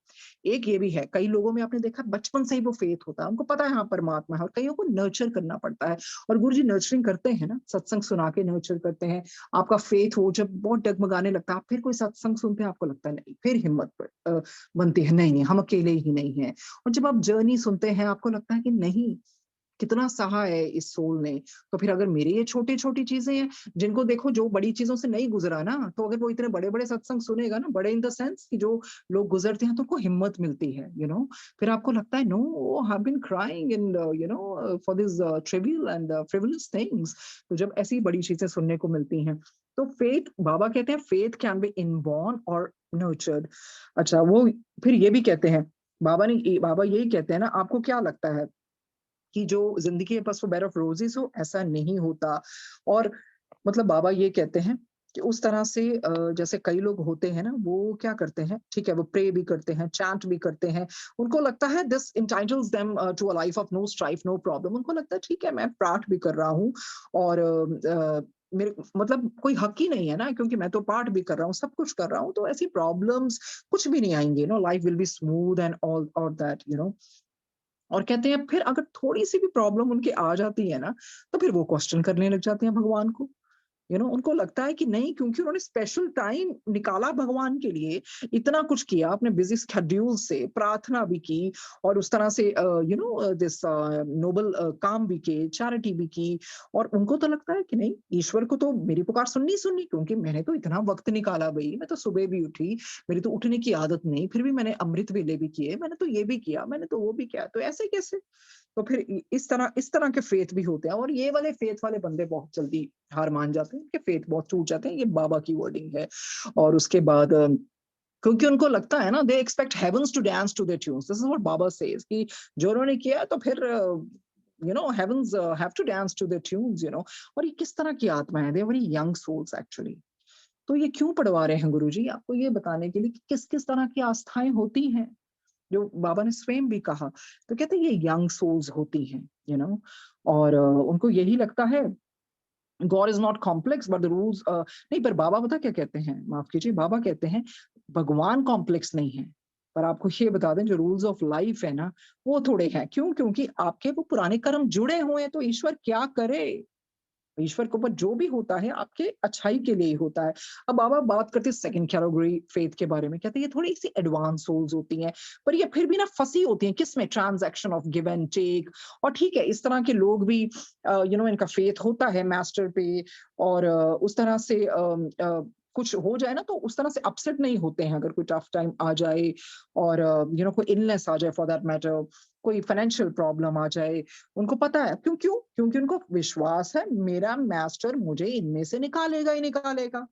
एक ये भी है, कई लोगों में आपने देखा बचपन से ही वो फेथ होता है, उनको पता है हाँ परमात्मा है, और कईयों को नर्चर करना पड़ता है। और गुरु जी नर्चरिंग करते हैं ना, सत्संग सुना के नर्चर करते हैं। आपका फेथ वो जब बहुत डगमगाने लगता है, आप फिर कोई सत्संग सुनते हैं, आपको लगता है नहीं, फिर हिम्मत बनती है, नहीं नहीं हम अकेले ही नहीं हैं। और जब आप जर्नी सुनते हैं, आपको लगता है कि नहीं, कितना सहा है इस सोल ने। तो फिर अगर मेरी ये छोटी-छोटी चीज़ें हैं, जिनको देखो जो बड़ी चीज़ों से नहीं गुज़रा ना, तो अगर वो इतने बड़े-बड़े सत्संग सुनेगा ना, बड़े इन द सेंस कि जो लोग गुज़रते हैं तो उनको हिम्मत मिलती है, यू नो। फिर आपको लगता है no, I have been crying and you know for this trivial and frivolous things. तो जब ऐसी बड़ी चीज़ें सुनने को मिलती हैं, तो फेथ, बाबा कहते हैं फेथ कैन बी इनबॉर्न और नर्चर्ड। अच्छा, वो फिर ये भी कहते हैं, बाबा यही कहते हैं ना, आपको क्या लगता है कि जो ज़िंदगी है बस वो बेड ऑफ रोज़ेज़ हो, ऐसा नहीं होता। और मतलब बाबा ये कहते हैं कि उस तरह से जैसे कई लोग होते हैं ना, वो क्या करते हैं, ठीक है, वो प्रे भी करते हैं, चैंट भी करते हैं। उनको लगता है this entitles them to a life of no strife, no problem. उनको लगता है ठीक है, मैं पाठ भी कर रहा हूँ और मेरे मतलब कोई हक ही नहीं है ना, क्योंकि मैं तो पाठ भी कर रहा हूँ, सब कुछ कर रहा हूँ, तो ऐसी प्रॉब्लम्स कुछ भी नहीं आएँगी, no life will be smooth and all that, you know. और कहते हैं फिर अगर थोड़ी-सी भी प्रॉब्लम उनकी आ जाती है ना, तो फिर वो क्वेश्चन करने लग जाते हैं भगवान को। यू नो, उनको लगता है कि नहीं, क्योंकि उन्होंने स्पेशल टाइम निकाला भगवान के लिए, इतना कुछ किया, अपने बिज़ी शेड्यूल से प्रार्थना भी की और उस तरह से यू नो दिस नोबल काम भी किए, चैरिटी भी की। और उनको तो लगता है कि नहीं, ईश्वर को तो मेरी पुकार सुननी ही सुननी, क्योंकि मैंने तो इतना वक़्त निकाला भई, मैं तो सुबह भी उठी, मेरी तो उठने की आदत नहीं, फिर भी मैंने अमृत वेले भी किए, मैंने तो ये भी किया, मैंने तो वो भी किया, तो ऐसे कैसे? तो फिर इस तरह के फेथ भी होते हैं और ये वाले फेथ वाले बंदे बहुत जल्दी हार मान जाते हैं, उनके फेथ बहुत टूट जाते हैं, ये बाबा की वर्डिंग है। और उसके बाद क्योंकि उनको लगता है ना, they expect heavens to dance to their tunes, this is what Baba says कि जो उन्होंने किया तो फिर you know heavens have to dance to their tunes, you know. और ये किस तरह की आत्मा है, they are very young souls actually. तो ये क्यों पढ़वा रहे हैं गुरुजी, आपको ये बताने के लिए कि किस किस तरह की आस्थाएं होती हैं, जो बाबा ने स्वयं भी कहा। तो कहते हैं ये यंग सोल्स होती हैं, यू नो। और उनको यही लगता है God is not complex but the rules, नहीं, पर बाबा पता क्या कहते हैं, माफ कीजिए, बाबा कहते हैं भगवान कॉम्प्लेक्स नहीं है, पर आपको ये बता दें जो रूल्स ऑफ लाइफ है ना, वो थोड़े हैं। क्यों? क्योंकि आपके वो पुराने कर्म जुड़े हुए हैं, तो ईश्वर क्या करे, ईश्वर के ऊपर जो भी होता है आपके अच्छाई के लिए ही होता है। अब बाबा बात करते हैं सेकंड कैटेगरी फेथ के बारे में, कहते हैं ये थोड़ी सी एडवांस सोल्स होती हैं, पर ये फिर भी ना फंसी होती हैं किसमें, transaction of give and take. और ठीक है, इस तरह के लोग भी यू नो इनका फेथ होता है मास्टर पे। और उस तरह से कुछ हो जाए ना, तो उस तरह से अपसेट नहीं होते हैं अगर कोई टफ टाइम आ जाए और यू नो कोई इलनेस आ जाए फॉर दैट मैटर, कोई फाइनेंशियल प्रॉब्लम आ जाए। उनको पता है क्यों क्यों क्योंकि उनको विश्वास है मेरा मास्टर मुझे इनमें से निकालेगा ही निकालेगा,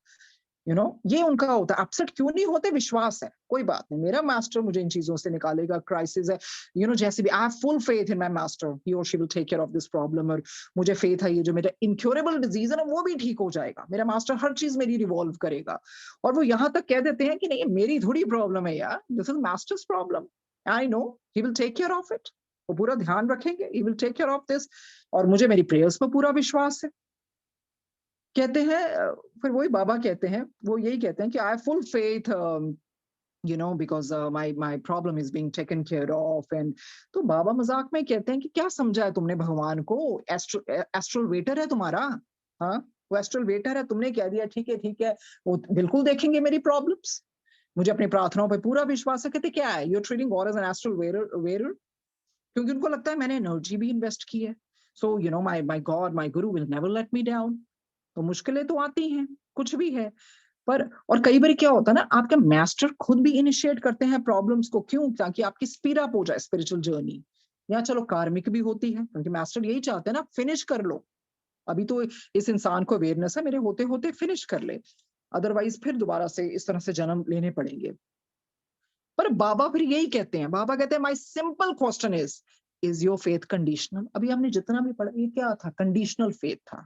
यू नो। ये उनका होता है। अपसेट क्यों नहीं होते, विश्वास है, कोई बात नहीं, मेरा मास्टर मुझे इन चीजों से निकालेगा, क्राइसिस है, यू नो, जैसे भी I have full faith in my master, he or she will take care of this problem. और मुझे फेथ है ये जो मेरा इनक्योरेबल डिजीज है ना, वो भी ठीक हो जाएगा, मेरा मास्टर हर चीज मेरी रिवॉल्व करेगा। और वो यहाँ तक कह देते हैं कि नहीं, मेरी थोड़ी प्रॉब्लम है यार, this is master's problem, I know, he will take care of it, वो पूरा ध्यान रखेंगे, he will take care of this. और मुझे मेरी प्रेयर्स पर पूरा विश्वास है। कहते हैं फिर वही बाबा कहते हैं, वो यही कहते हैं कि आई have full faith, you know, because my my problem is being taken care of. And तो बाबा मजाक में कहते हैं कि क्या समझा है तुमने भगवान को, एस्ट्रल वेटर है तुम्हारा, हाँ, वो एस्ट्रल वेटर है, तुमने कह दिया ठीक है ठीक है, वो बिल्कुल देखेंगे मेरी प्रॉब्लम्स, मुझे अपनी प्रार्थनाओं पे पूरा विश्वास है। कहते क्या है, you are treating God as an astral waiter, क्योंकि उनको लगता है मैंने एनर्जी भी इन्वेस्ट की है, so you know my my god my guru will never let me down. तो मुश्किलें तो आती हैं, कुछ भी है, पर और कई बार क्या होता है ना, आपके मास्टर खुद भी इनिशिएट करते हैं प्रॉब्लम्स को, क्यों? ताकि आपकी स्पीड अप हो जाए स्पिरिचुअल जर्नी। या चलो कार्मिक भी होती है, क्योंकि मास्टर यही चाहते हैं ना, फिनिश कर लो, अभी तो इस इंसान को अवेयरनेस है, मेरे होते होते फिनिश कर ले, अदरवाइज फिर दोबारा से इस तरह से जन्म लेने पड़ेंगे। पर बाबा फिर यही कहते हैं, बाबा कहते हैं my simple question is your faith conditional? अभी हमने जितना भी पढ़ा, ये क्या था, कंडीशनल फेथ था।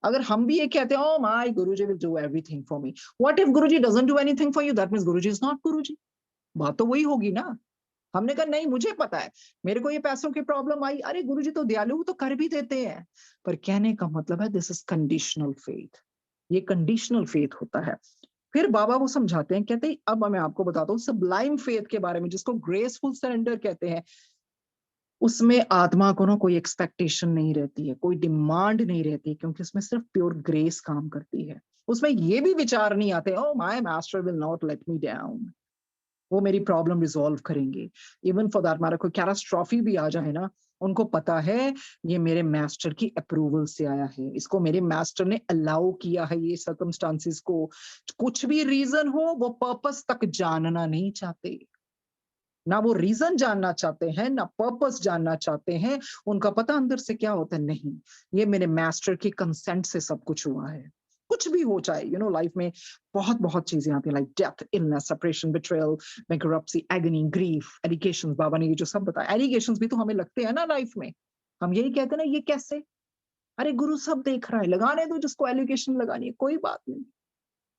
अगर हम भी ये कहते हैं oh my Guruji will do everything for me, what if Guruji doesn't do anything for you, that means Guruji is not Guruji. बात तो वही होगी ना। हमने कहा नहीं, मुझे पता है, मेरे को ये पैसों की प्रॉब्लम आई, अरे गुरुजी तो दयालु, तो कर भी देते हैं। पर कहने का मतलब है दिस इज कंडीशनल फेथ, ये कंडीशनल फेथ होता है। फिर बाबा वो समझाते हैं, कहते हैं अब मैं आपको बताता हूँ सबलाइम फेथ के बारे में, जिसको ग्रेसफुल सरेंडर कहते हैं। उसमें आत्मा को ना कोई एक्सपेक्टेशन नहीं रहती है, कोई डिमांड नहीं रहती, क्योंकि उसमें सिर्फ प्योर ग्रेस काम करती है। उसमें ये भी विचार नहीं आते oh my master will not let me down, वो मेरी प्रॉब्लम रिजॉल्व करेंगे। इवन फॉर दैट मैटर कोई कैटास्ट्रॉफी भी आ जाए ना, उनको पता है ये मेरे मास्टर की अप्रूवल से आया है, इसको मेरे मास्टर ने अलाउ किया है ये सर्कमस्टांसिस को। कुछ भी रीजन हो, वो पर्पस तक जानना नहीं चाहते, ना वो रीजन जानना चाहते हैं, ना पर्पस जानना चाहते हैं। उनका पता अंदर से क्या होता है, नहीं, ये मेरे मास्टर की कंसेंट से सब कुछ हुआ है। कुछ भी हो जाए, लाइफ में बहुत बहुत चीजें आती हैं, like death, illness, separation, betrayal, bankruptcy, agony, grief, allegations. बाबा ने ये जो सब बताया, एलिगेशंस भी तो हमें लगते हैं ना लाइफ में। हम यही कहते हैं ना, ये कैसे, अरे गुरु सब देख रहा है, लगाने दो जिसको एलिगेशन लगानी है, कोई बात नहीं।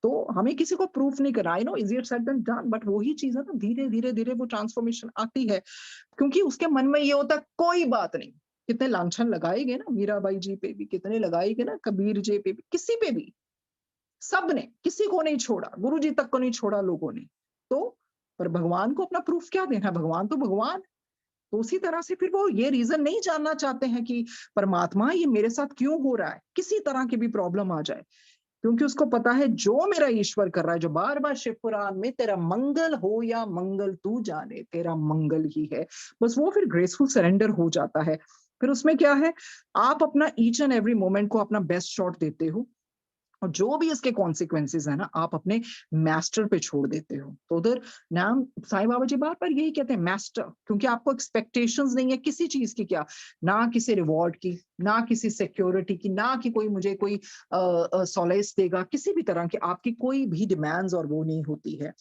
तो हमें किसी को प्रूफ नहीं करना, I know easier said than done, but वही चीज है ना, धीरे धीरे धीरे वो ट्रांसफॉर्मेशन आती है, क्योंकि उसके मन में ये होता है कोई बात नहीं। कितने लांछन लगाएंगे ना मीराबाई जी पे भी, कितने लगाएंगे ना कबीर जी पे भी, किसी पे भी, सब ने, किसी को नहीं छोड़ा, गुरु जी तक को नहीं छोड़ा लोगों ने। तो पर भगवान को अपना प्रूफ क्या देना, भगवान तो भगवान। तो उसी तरह से फिर वो ये रीजन नहीं जानना चाहते हैं कि परमात्मा ये मेरे साथ क्यों हो रहा है, किसी तरह की भी प्रॉब्लम आ जाए, क्योंकि उसको पता है जो मेरा ईश्वर कर रहा है, जो बार बार शिव पुराण में तेरा मंगल हो या मंगल तू जाने, तेरा मंगल ही है। बस वो फिर ग्रेसफुल सरेंडर हो जाता है। फिर उसमें क्या है, आप अपना ईच एंड एवरी मोमेंट को अपना बेस्ट शॉट देते हो, और जो भी इसके कॉन्सिक्वेंसेस है ना, आप अपने मास्टर पे छोड़ देते हो। तो उधर नाम साईं बाबा जी बार बार यही कहते हैं, मास्टर, क्योंकि आपको एक्सपेक्टेशंस नहीं है किसी चीज की, क्या, ना किसी रिवॉर्ड की, ना किसी सिक्योरिटी की, ना कि कोई मुझे कोई सॉलेस देगा, किसी भी तरह की आपकी कोई भी डिमांड्स और वो नहीं होती है।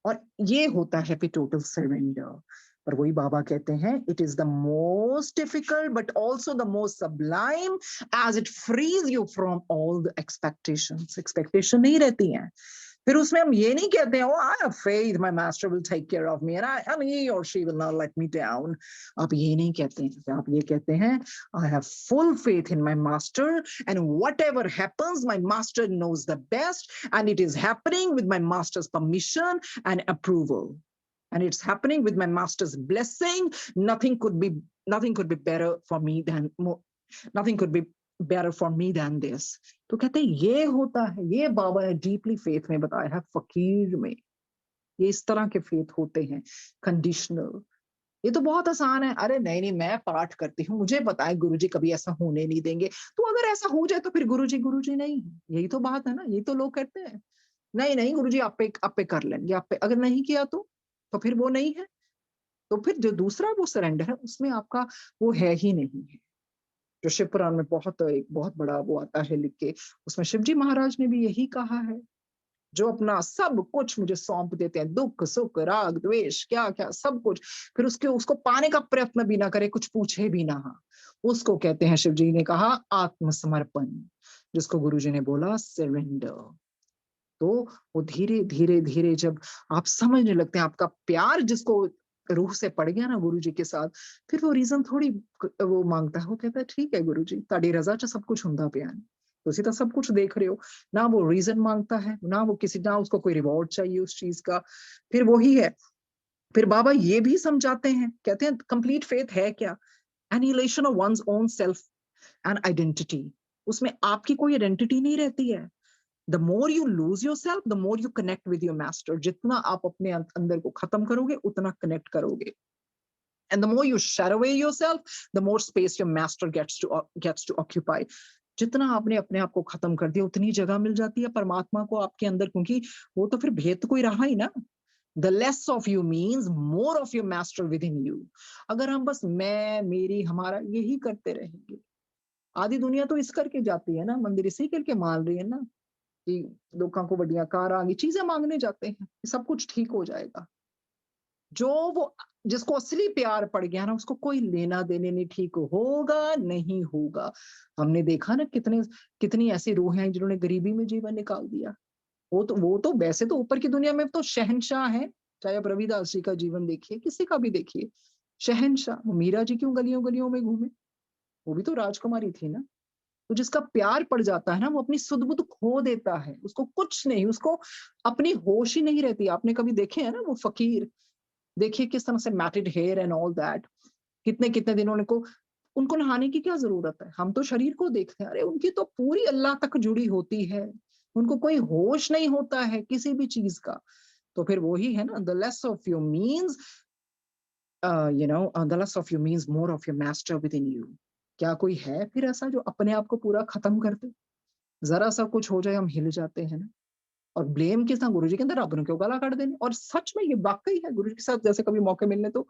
और ये होता है फिर टोटल सरेंडर। पर वही बाबा कहते हैं, it is the most difficult but also the most sublime, as it frees you from all the expectations. Expectation नहीं रहती हैं। फिर उसमें हम ये नहीं कहते हैं, I have faith my master will take care of me and he or she will not let me down. आप ये नहीं कहते हैं, आप ये कहते हैं, I have full faith in my master and whatever happens my master knows the best and it is happening with my master's permission and approval, and it's happening with my master's blessing. Nothing could be better for me than nothing could be better for me than this. तो कहते हैं ये होता है, ये बाबा ने deeply faith में बताया है, फकीर में ये इस तरह के फेथ होते हैं, कंडीशनल। ये तो बहुत आसान है, अरे नहीं नहीं मैं पाठ करती हूँ, मुझे पता है गुरुजी कभी ऐसा होने नहीं देंगे, तो अगर ऐसा हो जाए तो फिर गुरुजी नहीं है। यही तो बात है ना, यही तो लोग कहते हैं, नहीं नहीं गुरुजी आप पे कर लेंगे, आप पे अगर नहीं किया तो फिर वो नहीं है। तो फिर जो दूसरा वो सरेंडर है, उसमें आपका वो है ही नहीं है। जो शिव पुराण में एक बहुत बड़ा वो आता है लिख के, उसमें शिव जी महाराज ने भी यही कहा है, जो अपना सब कुछ मुझे सौंप देते हैं, दुख सुख राग द्वेष क्या क्या सब कुछ, फिर उसको पाने का प्रयत्न भी ना करे, कुछ पूछे भी ना, उसको कहते हैं, शिव जी ने कहा, आत्मसमर्पण, जिसको गुरु जी ने बोला सरेंडर। तो वो धीरे धीरे धीरे जब आप समझने लगते हैं, आपका प्यार जिसको रूह से पड़ गया ना गुरु जी के साथ, फिर वो रीजन थोड़ी वो मांगता है, वो कहता है ठीक है गुरु जी, ताड़ी रजा च सब कुछ हुंदा पिया है, ਤੁਸੀਂ ਤਾਂ सब कुछ देख रहे हो। ना वो रीजन मांगता है, ना उसको कोई रिवॉर्ड चाहिए उस चीज का। फिर वही है, फिर बाबा ये भी समझाते हैं, कहते हैं कंप्लीट फेथ है क्या, annihilation of one's own self and identity. उसमें आपकी कोई आइडेंटिटी नहीं रहती है। The more you lose yourself, the more you connect with your master. जितना आप अपने अंदर को खत्म करोगे, उतना कनेक्ट करोगे। And the more you shut away yourself, the more space your master gets to occupy. जितना आपने अपने आप को खत्म कर दिया, उतनी जगह मिल जाती है परमात्मा को आपके अंदर, क्योंकि वो तो फिर भेद तो कोई रहा ही ना। The less of you means more of your master within you. अगर हम बस मैं मेरी हमारा यही करते रहेंगे, आधी दुनिया तो इस करके जाती है ना, मंदिर इसी करके मान रही है ना, कि लोगों को बढ़िया कार आ गई, चीजें मांगने जाते हैं, सब कुछ ठीक हो जाएगा। जो वो जिसको असली प्यार पड़ गया ना, उसको कोई लेना देने नहीं, ठीक होगा नहीं होगा। हमने देखा ना कितनी ऐसी रूहें हैं जिन्होंने गरीबी में जीवन निकाल दिया। वो तो वैसे तो ऊपर की दुनिया में तो शहंशाह है, चाहे आप रविदास जी का जीवन देखिए, किसी का भी देखिए, शहंशाह। मीरा जी क्यों गलियों गलियों में घूमे, वो भी तो राजकुमारी थी ना। तो जिसका प्यार पड़ जाता है ना, वो अपनी सुध बुध खो देता है, उसको कुछ नहीं, उसको अपनी होश ही नहीं रहती। आपने कभी देखे है ना वो फकीर, देखिए किस तरह से matted hair and all that, कितने कितने दिनों को, उनको नहाने की क्या जरूरत है। हम तो शरीर को देखते हैं, अरे उनकी तो पूरी अल्लाह तक जुड़ी होती है, उनको कोई होश नहीं होता है किसी भी चीज का। तो फिर वही है ना, the less of you means the less of you means more of your master within you. क्या कोई है फिर ऐसा जो अपने आप को पूरा खत्म कर दे? जरा सा कुछ हो जाए हम हिल जाते हैं ना। और ब्लेम किस गुरु जी के अंदर, रब ने क्यों गला काट देने। और सच में ये वाकई है, गुरु जी के साथ जैसे कभी मौके मिलने तो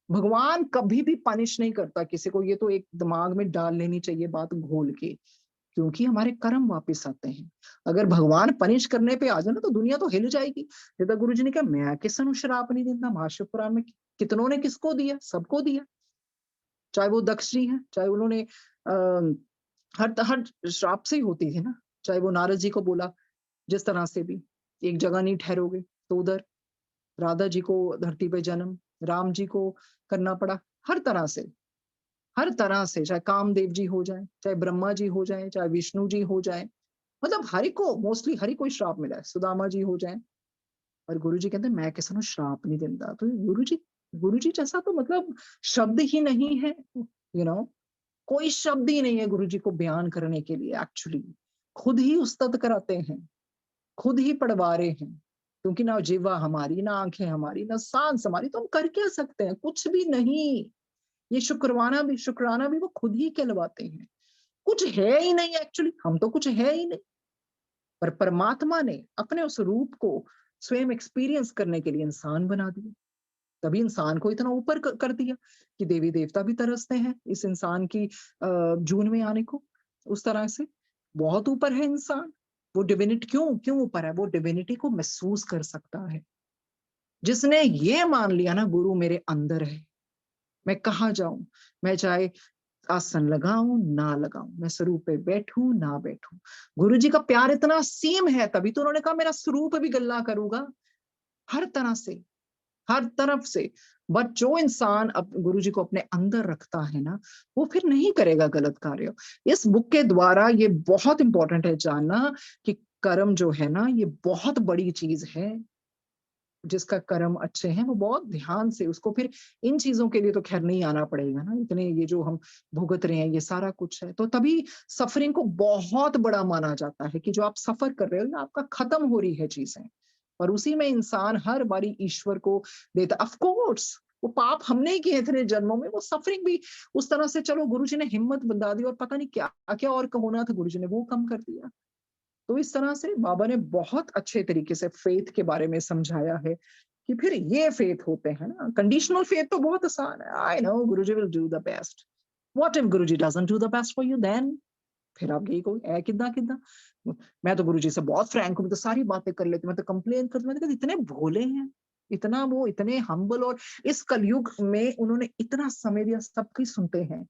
भगवान कभी भी पनिश नहीं करता किसी को। ये तो एक दिमाग में डाल लेनी चाहिए बात घोल के, क्योंकि हमारे कर्म वापस आते हैं। अगर भगवान पनिश करने पे आ जाए ना तो दुनिया तो हिल जाएगी। जैसा गुरु जी ने कहा, मैं किसी को श्राप नहीं देता। महाशिव पुराण में कितनों ने किसको दिया, सबको दिया। चाहे वो दक्ष जी हैं, चाहे उन्होंने हर हर श्राप से ही होती थी ना। चाहे वो नारद जी को बोला जिस तरह से भी, एक जगह नहीं ठहरोगे तो उधर। राधा जी को धरती पे जन्म, राम जी को करना पड़ा। हर तरह से, हर तरह से, चाहे कामदेव जी हो जाए, चाहे ब्रह्मा जी हो जाए, चाहे विष्णु जी हो जाए, मतलब हरि को, मोस्टली हरि को श्राप मिला है। सुदामा जी हो जाए। और गुरु जी कहते हैं मैं किसी को श्राप नहीं देता। तो गुरु जी जैसा तो मतलब शब्द ही नहीं है, कोई शब्द ही नहीं है गुरु जी को बयान करने के लिए। एक्चुअली खुद ही उस्तत कराते हैं, खुद ही पढ़वा रहे हैं। क्योंकि ना जीवा हमारी, ना आंखें हमारी, ना सांस हमारी, तो हम कर क्या सकते हैं? कुछ भी नहीं। ये शुक्राना भी वो खुद ही कहलवाते हैं। कुछ है ही नहीं एक्चुअली, हम तो कुछ है ही नहीं। पर परमात्मा ने अपने उस रूप को स्वयं एक्सपीरियंस करने के लिए इंसान बना दिया। तभी इंसान को इतना ऊपर कर दिया कि देवी देवता भी तरसते हैं इस इंसान की जून में आने को। उस तरह से बहुत ऊपर है इंसान। वो डिविनिटी क्यों क्यों ऊपर है? वो डिविनिटी को महसूस कर सकता है। जिसने ये मान लिया ना, गुरु मेरे अंदर है, मैं कहाँ जाऊं, मैं चाहे आसन लगाऊं ना लगाऊं, मैं स्वरूप पे बैठूं ना बैठूं, गुरु जी का प्यार इतना सीम है। तभी तो उन्होंने कहा मेरा स्वरूप भी गल्ला करूंगा हर तरह से, हर तरफ से। बट जो इंसान अब गुरु जी को अपने अंदर रखता है ना, वो फिर नहीं करेगा गलत कार्य। इस बुक के द्वारा ये बहुत इंपॉर्टेंट है जानना कि कर्म जो है ना, ये बहुत बड़ी चीज है। जिसका कर्म अच्छे हैं वो बहुत ध्यान से उसको, फिर इन चीजों के लिए तो खैर नहीं आना पड़ेगा ना। इतने ये जो हम भुगत रहे हैं ये सारा कुछ है, तो तभी सफरिंग को बहुत बड़ा माना जाता है कि जो आप सफर कर रहे हो ये आपका खत्म हो रही है चीजें। और उसी में इंसान हर बारी ईश्वर को देता। ऑफ कोर्स वो पाप हमने ही किए इतने जन्मों में, वो सफरिंग भी उस तरह से। चलो गुरु जी ने हिम्मत बंधा दी और पता नहीं क्या क्या और होना था, गुरु जी ने वो कम कर दिया। तो इस तरह से बाबा ने बहुत अच्छे तरीके से फेथ के बारे में समझाया है कि फिर ये फेथ होते हैं ना। कंडीशनल फेथ तो बहुत आसान है। I know Guruji will do the best. What if Guruji doesn't do the best for you, then फिर आप यही कहो ए किदा किदा। मैं तो गुरुजी से बहुत फ्रैंक हूं, मैं तो सारी बातें कर लेती, मैं तो कंप्लेन करती, मैं तो इतने भोले हैं, इतना वो इतने हम्बल। और इस कलयुग में उन्होंने इतना समय दिया, सबकी सुनते हैं।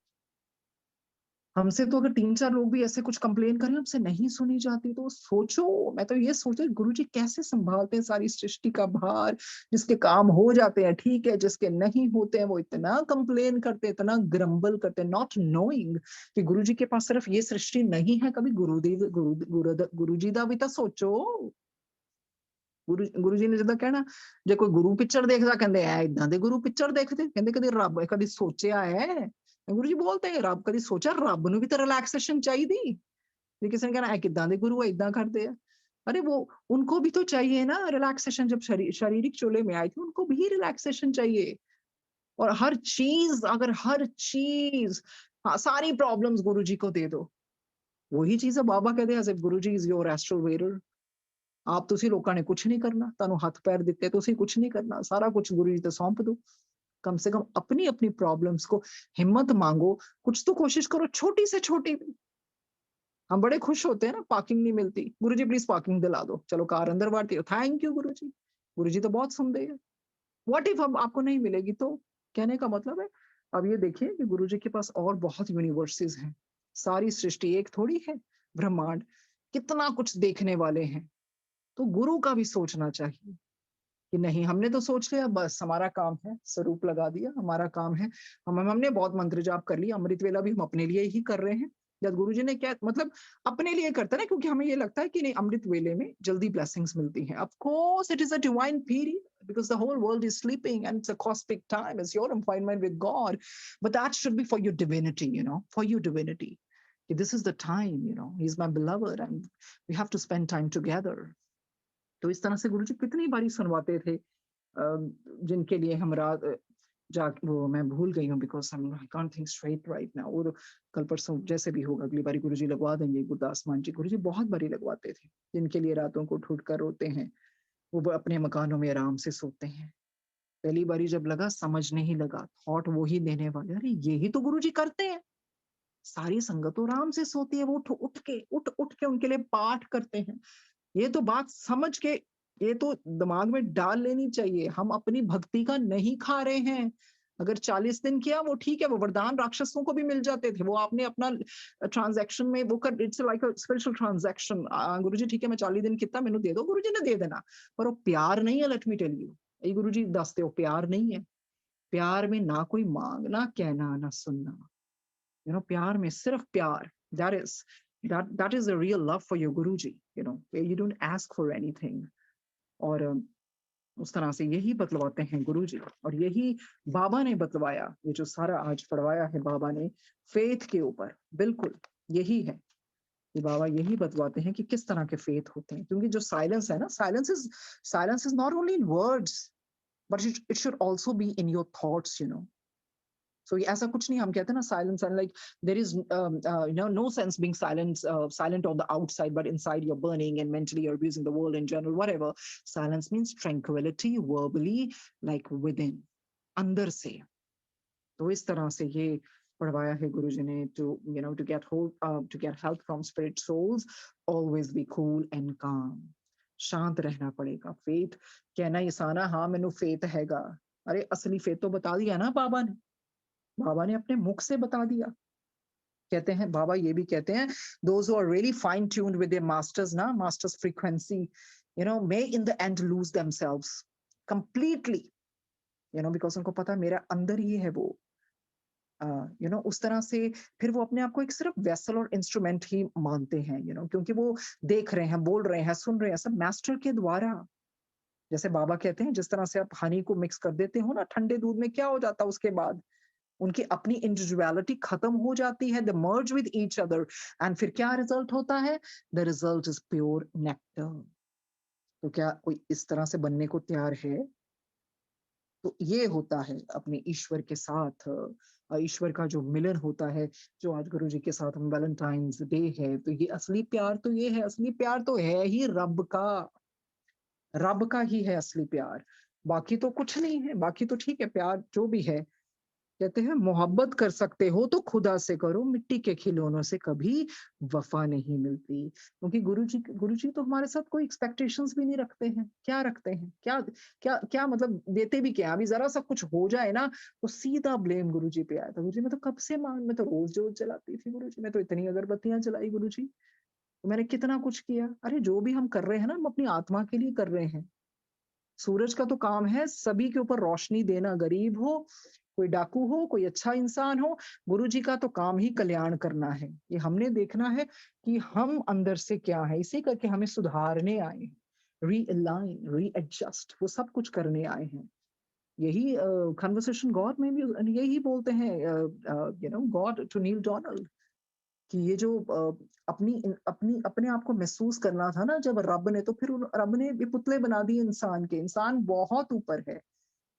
हमसे तो अगर 3-4 लोग भी ऐसे कुछ कंप्लेन करें, हमसे नहीं सुनी जाती, तो सोचो। मैं तो ये सोचती गुरुजी कैसे संभालते हैं सारी सृष्टि का भार। जिसके काम हो जाते हैं ठीक है, जिसके नहीं होते हैं वो इतना कंप्लेन करते, इतना ग्रम्बल करते, नॉट नोइंग कि गुरुजी के पास सिर्फ ये सृष्टि नहीं है। कभी गुरुजी दा भी तो सोचो। गुरु जी ने जिदा कहना, जे कोई गुरु पिक्चर देखदा कहंदे ऐ इदां दे गुरु पिक्चर देखदे, कहंदे कदी रब कदी सोचया है। गुरु जी बोलते हैं रब कदी सोचा, रब ਨੂੰ भी तो रिलैक्सेशन चाहिए। जे किसी ने कहना है किदां दे गुरु इदां करदे हैं, अरे वो उनको भी तो चाहिए ना रिलैक्सेशन। जब शारीरिक चोले में आई थी उनको भी रिलैक्सेशन चाहिए। और हर चीज, अगर हर चीज, हाँ, सारी प्रॉब्लम्स गुरु जी को दे दो। वही चीज है बाबा कहते हैं गुरु जी इज योर एस्ट्रल वेयर। आप ਤੁਸੀਂ ਲੋਕਾਂ ਨੇ ਕੁਝ नहीं करना, ਤੁਹਾਨੂੰ ਹੱਥ ਪੈਰ ਦਿੱਤੇ, ਤੁਸੀਂ ਕੁਝ नहीं करना, सारा कुछ गुरु जी से सौंप दो। कम से कम अपनी अपनी प्रॉब्लम्स को हिम्मत मांगो, कुछ तो कोशिश करो छोटी से छोटी भी। हम बड़े खुश होते हैं ना पार्किंग नहीं मिलती, गुरु जी प्लीज पार्किंग दिला दो, चलो कार अंदर बांटती हो, थैंक यू गुरु जी। गुरु जी तो बहुत सुनते हैं। व्हाट इफ अब आपको नहीं मिलेगी तो? कहने का मतलब है, अब ये देखिए कि गुरु जी के पास और बहुत यूनिवर्सेस हैं। सारी सृष्टि एक थोड़ी है, ब्रह्मांड कितना कुछ देखने वाले हैं। तो गुरु का भी सोचना चाहिए कि नहीं हमने तो सोच लिया, बस हमारा काम है, स्वरूप लगा दिया, हमारा काम है। हमने बहुत मंत्र जाप कर लिया, अमृत वेला भी हम अपने लिए ही कर रहे हैं। या गुरु जी ने क्या मतलब अपने लिए करते ना, क्योंकि हमें ये लगता है कि नहीं अमृत वेले में जल्दी ब्लेसिंग्स मिलती हैं। Of course it is a divine period because the whole world is sleeping and it's a cosmic time, it's your appointment with God. But that should be for your divinity, for your divinity. This is the time, he's my beloved and we have to spend time together. तो इस तरह से गुरुजी कितनी बारी सुनवाते थे, जिनके लिए हम रात जा वो मैं भूल गई हूँ, because I can't think straight right now. और कल परसों जैसे भी होगा अगली बारी गुरुजी लगवा देंगे, गुरदास मान जी गुरुजी बहुत बारी लगवाते थे, जिनके लिए रातों को उठ-उठ कर रोते हैं, वो अपने मकानों में आराम से सोते हैं। पहली बारी जब लगा समझ नहीं लगा, थॉट वो ही देने वाले, अरे यही तो गुरुजी करते हैं। सारी संगत तो आराम से सोती है, वो उठ के उनके लिए पाठ करते हैं। ये तो बात समझ के, ये तो दिमाग में डाल लेनी चाहिए। हम अपनी भक्ति का नहीं खा रहे हैं। अगर 40 दिन किया वो ठीक है, वो वरदान राक्षसों को भी मिल जाते थे। वो आपने अपना ट्रांज़ैक्शन में वो कर, it's like a spiritual transaction. Guruji ठीक है मैं 40 दिन कितना मैनू दे दो, गुरुजी ने दे देना। पर वो प्यार नहीं है, लेट मी टेल यू। ये गुरुजी दसते हो प्यार नहीं है। प्यार में ना कोई माँगना, कहना, ना सुनना। प्यार में सिर्फ प्यार, that is the real love for your guruji, where you don't ask for anything। और उस तरह से यही बतलवाते हैं गुरुजी, और यही बाबा ने बतलवाया। ये जो सारा आज पढ़वाया है बाबा ने फेथ के ऊपर, बिल्कुल यही है कि बाबा यही बतवाते हैं कि किस तरह के फेथ होते हैं। क्योंकि जो साइलेंस है ना, silence is not only in words, but it should also be in your thoughts. So ऐसा कुछ नहीं, हम कहते हैं ना silence, and like there is no sense being silent on the outside, but inside you're burning and mentally you're abusing the world in general, whatever. Silence means tranquility verbally, like within, अंदर से। तो इस तरह से ये पढ़वाया है गुरुजी ने, to get hold, to get help from spirit souls, always be cool and calm। शांत रहना पड़ेगा। फेथ कहना आसान, हाँ मैंने फेथ हैगा, अरे असली फेथ तो बता दिया ना बाबा ने। बाबा ने अपने मुख से बता दिया। कहते हैं बाबा ये भी कहते हैं, those who are really fine tuned with their master's frequency, may in the end lose themselves completely, because उनको पता मेरा अंदर ही है वो। उस तरह से फिर वो अपने आप को एक सिर्फ वेसल और इंस्ट्रूमेंट ही मानते हैं, क्योंकि वो देख रहे हैं, बोल रहे हैं, सुन रहे हैं सब मास्टर के द्वारा। जैसे बाबा कहते हैं जिस तरह से आप हनी को मिक्स कर देते हो ना ठंडे दूध में, क्या हो जाता है उसके बाद? उनकी अपनी इंडिविजुअलिटी खत्म हो जाती है, they merge with each other, and फिर क्या रिजल्ट होता है? The result is pure nectar. तो क्या कोई इस तरह से बनने को तैयार है? तो ये होता है अपने ईश्वर के साथ, ईश्वर का जो मिलन होता है, जो आज गुरु जी के साथ हम वैलेंटाइंस डे है, तो ये असली प्यार तो ये है। असली प्यार तो है ही रब का ही है असली प्यार। बाकी तो कुछ नहीं है, बाकी तो ठीक है प्यार जो भी है। कहते हैं मोहब्बत कर सकते हो तो खुदा से करो, मिट्टी के खिलौनों से कभी वफा नहीं मिलती। क्योंकि गुरुजी तो हमारे साथ कोई एक्सपेक्टेशंस भी नहीं रखते हैं। क्या रखते हैं? क्या क्या क्या मतलब देते भी क्या? अभी जरा सा कुछ हो जाए ना तो सीधा ब्लेम गुरुजी पे आया था। गुरुजी मैं तो कब से मैं तो रोज जोत जलाती थी गुरुजी, मैं तो इतनी अगरबत्तियां जलाई गुरुजी, तो मैंने कितना कुछ किया। अरे जो भी हम कर रहे हैं ना, हम अपनी आत्मा के लिए कर रहे हैं। सूरज का तो काम है सभी के ऊपर रोशनी देना, गरीब हो, कोई डाकू हो, कोई अच्छा इंसान हो, गुरुजी का तो काम ही कल्याण करना है। ये हमने देखना है कि हम अंदर से क्या है, इसी करके हमें सुधारने आए हैं, रीअलाइन, रीएडजस्ट, वो सब कुछ करने आए हैं। यही कन्वर्सेशन गॉड में भी यही बोलते हैं, गॉड टू नील डोनाल्ड, कि ये जो अपने आप को महसूस करना था ना जब रब ने, तो फिर रब ने भी पुतले बना दिए इंसान के। इंसान बहुत ऊपर है,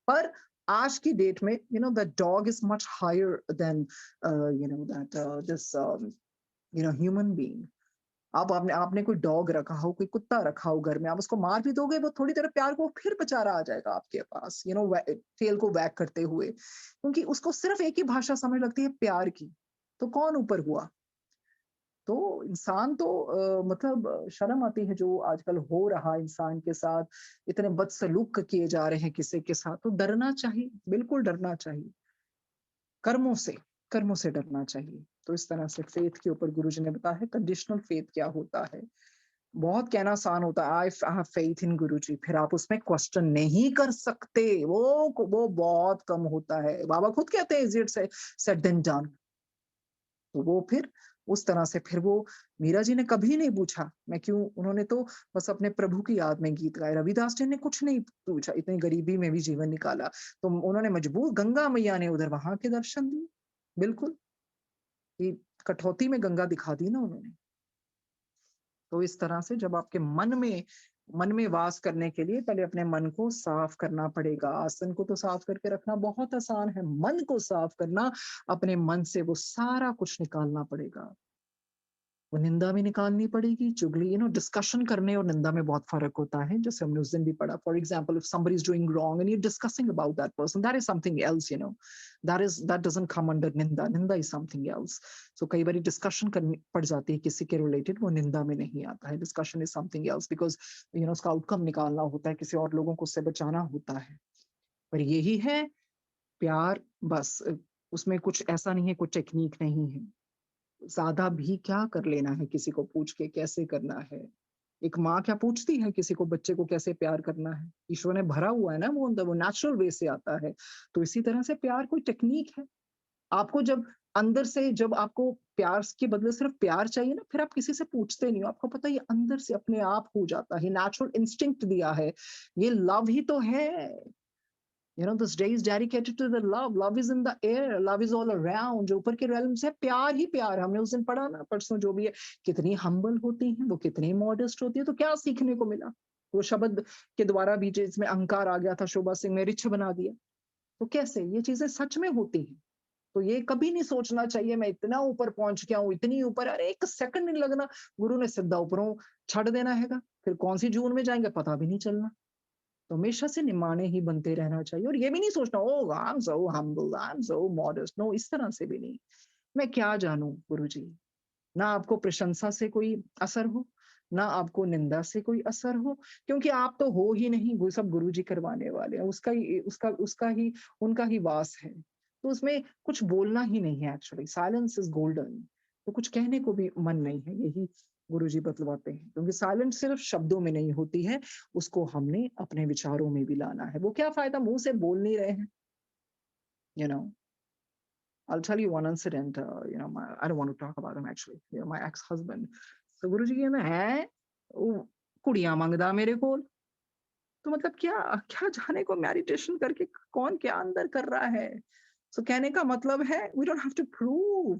पर आज की डेट में the dog is much higher than that this human being. आप आपने कोई डॉग रखा हो, कोई कुत्ता रखा हो घर में, आप उसको मार भी दोगे, वो थोड़ी देर प्यार को फिर बेचारा आ जाएगा आपके पास, टेल को वैग करते हुए, क्योंकि उसको सिर्फ एक ही भाषा समझ लगती है, प्यार की। तो कौन ऊपर हुआ? तो इंसान तो मतलब शर्म आती है जो आजकल हो रहा इंसान के साथ, इतने बदसलूक किए जा रहे हैं किसी के साथ। तो डरना चाहिए, बिल्कुल डरना चाहिए, कर्मों से कर्मों से डरना चाहिए। तो इस तरह से फेथ के ऊपर गुरुजी ने बताया है कंडीशनल फेथ क्या होता है। बहुत कहना आसान होता है, आई हैव फेथ इन गुरुजी, फिर आप उसमें क्वेश्चन नहीं कर सकते, वो बहुत कम होता है। बाबा खुद कहते हैं इजिट से सेड देन डन। तो वो फिर उस तरह से फिर वो मीरा जी ने कभी नहीं पूछा मैं क्यों, उन्होंने तो बस अपने प्रभु की याद में गीत गाए। रविदास जी ने कुछ नहीं पूछा, इतनी गरीबी में भी जीवन निकाला। तो उन्होंने मजबूर, गंगा मैया ने उधर वहां के दर्शन दिए, बिल्कुल, कि कठौती में गंगा दिखा दी ना उन्होंने। तो इस तरह से जब आपके मन में मन में वास करने के लिए पहले अपने मन को साफ करना पड़ेगा। आसन को तो साफ करके रखना बहुत आसान है, मन को साफ करना, अपने मन से वो सारा कुछ निकालना पड़ेगा। वो निंदा भी निकालनी पड़ेगी, चुगली, डिस्कशन करने और निंदा में बहुत फ़र्क होता है, जैसे हमने उस दिन भी पढ़ा। For example, if somebody is doing wrong and you are discussing about that person, that is something else, that doesn't come under निंदा, निंदा इज़ समथिंग एल्स। सो कई बारी डिस्कशन करनी पड़ जाती है किसी के रिलेटेड, वो निंदा में नहीं आता है। Discussion is something else because उसका आउटकम निकालना होता है, किसी और लोगों को उससे बचाना होता है। पर यही है प्यार, बस उसमें कुछ ऐसा नहीं है, कोई टेक्नीक नहीं है। ज़्यादा भी क्या कर लेना है किसी को पूछ के कैसे करना है? एक माँ क्या पूछती है किसी को बच्चे को कैसे प्यार करना है? ईश्वर ने भरा हुआ है ना वो अंदर, वो नेचुरल वे से आता है। तो इसी तरह से प्यार कोई टेक्नीक है। आपको जब अंदर से, जब आपको प्यार के बदले सिर्फ प्यार चाहिए ना, फिर आप किसी से पूछते नहीं हो। आपको पता है ये अंदर से अपने आप हो जाता है, नेचुरल इंस्टिंक्ट दिया है। ये लव ही तो है। This day is dedicated to the love. Love is in the air. Love is all around. जो ऊपर के realms है, प्यार ही प्यार। हमने उस दिन पढ़ा ना, परसों जो भी है, कितनी humble होती हैं, वो कितनी modest होती है। तो क्या सीखने को मिला? वो शब्द के द्वारा भी जिसमें अहंकार आ गया था, शोभा सिंह ने रिच बना दिया। तो कैसे ये चीजें सच में होती हैं? तो ये कभी नहीं सोचना चाहिए मैं इतना ऊपर पहुंच गया हूँ, इतनी ऊपर, अरे एक सेकंड नहीं लगना, गुरु ने सीधा ऊपरों छड़ देना हैगा। फिर कौन सी जून में जाएंगे पता भी नहीं चलना। तो हमेशा से निमाने ही बनते रहना चाहिए, और ये भी नहीं सोचना oh I am so humble, I am so modest. No, इस तरह से भी नहीं। मैं क्या जानूं गुरुजी? ना आपको प्रशंसा से कोई असर हो, ना आपको निंदा से कोई असर हो, क्योंकि आप तो हो ही नहीं। वो सब गुरुजी करवाने वाले हैं, उसका ही उनका ही वास है। तो उसमें कुछ बोलना ही नहीं है। Actually silence is golden. तो कुछ कहने को भी मन नहीं है, यही गुरुजी बतलाते हैं। क्योंकि साइलेंस सिर्फ शब्दों में नहीं होती है, उसको हमने अपने विचारों में भी लाना है। वो क्या फायदा मुंह से बोल नहीं रहे हैं। You know I'll tell you one incident. I don't want to talk about him actually. My ex-husband. So गुरुजी कहना है, वो कुड़ियां मंगदा मेरे को। तो मतलब क्या क्या जाने को मेडिटेशन करके कौन क्या अंदर कर रहा है। सो कहने का मतलब है we don't have to prove.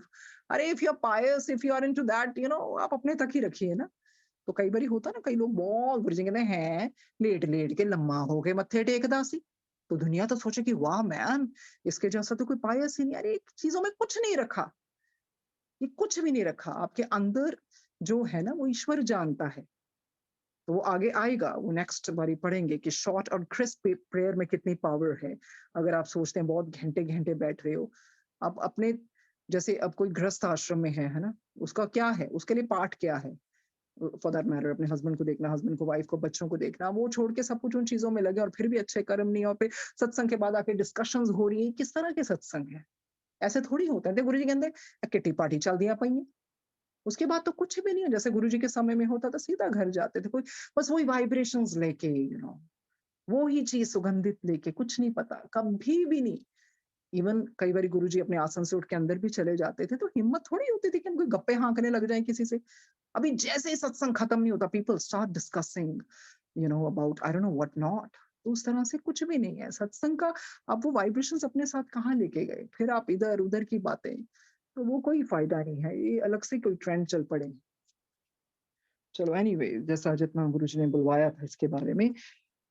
अरे if you are pious, if you are into that, आप अपने तक ही रखिए ना। तो कई बार होता ना, कई लोग बहुत गुरुजी कहते हैं लेट लेट के लम्मा हो गए मत्थे टेकदा सी। तो दुनिया तो सोचे कि वाह मैन, इसके जैसा तो कोई पायस ही नहीं। अरे चीजों में कुछ नहीं रखा, ये कुछ भी नहीं रखा। आपके अंदर जो है ना, वो ईश्वर जानता है। तो वो आगे आएगा, वो नेक्स्ट बारी पढ़ेंगे कि शॉर्ट और क्रिस्प प्रेयर में कितनी पावर है। अगर आप सोचते हैं बहुत घंटे घंटे बैठ रहे हो, आप अपने, जैसे अब कोई गृहस्थ आश्रम में है ना, उसका क्या है, उसके लिए पाठ क्या है? फॉर दैट मैटर अपने हस्बैंड को देखना, हस्बैंड को, वाइफ को, बच्चों को देखना, वो छोड़ के सब कुछ उन चीजों में लगे और फिर भी अच्छे कर्म नहीं, और फिर सत्संग के बाद आके डिस्कशंस हो रही है। किस तरह के सत्संग है? ऐसे थोड़ी होता है। गुरु जी कहते किट्टी पार्टी चल दिया पाई। उसके बाद तो कुछ भी नहीं है। जैसे गुरुजी के समय में होता था, सीधा घर जाते थे, कोई बस वही वाइब्रेशंस लेके, वो ही चीज सुगंधित लेके, कुछ नहीं पता, कभी भी नहीं। इवन कई बार गुरुजी अपने आसन से उठ के अंदर भी चले जाते थे, तो हिम्मत थोड़ी होती थी कि हम कोई गप्पे हाँकने लग जाए किसी से। अभी जैसे ही सत्संग खत्म नहीं होता, people start discussing about I don't know what not. तो उस तरह से कुछ भी नहीं है सत्संग का। आप वो वाइब्रेशंस अपने साथ कहाँ लेके गए? फिर आप इधर उधर की बातें, तो वो कोई फायदा नहीं है। ये अलग से कोई ट्रेंड चल पड़े। चलो एनीवे, जैसा जितना गुरुजी ने बुलवाया था इसके बारे में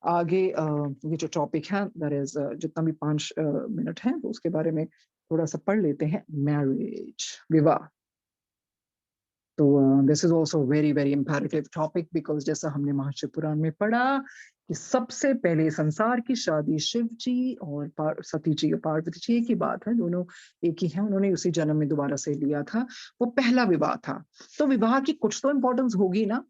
आगे, ये जो टॉपिक है दैट इज, जितना भी 5 मिनट है तो उसके बारे में थोड़ा सा पढ़ लेते हैं। मैरिज, विवाह। तो this is also very very imperative topic, because जैसा हमने महाशिव पुराण में पढ़ा कि सबसे पहले संसार की शादी शिव जी और सती जी और पार्वती जी, एक ही बात है, दोनों एक ही हैं। उन्होंने उसी जन्म में दोबारा से लिया था। वो पहला विवाह था। तो विवाह की कुछ तो इम्पोर्टेंस होगी ना,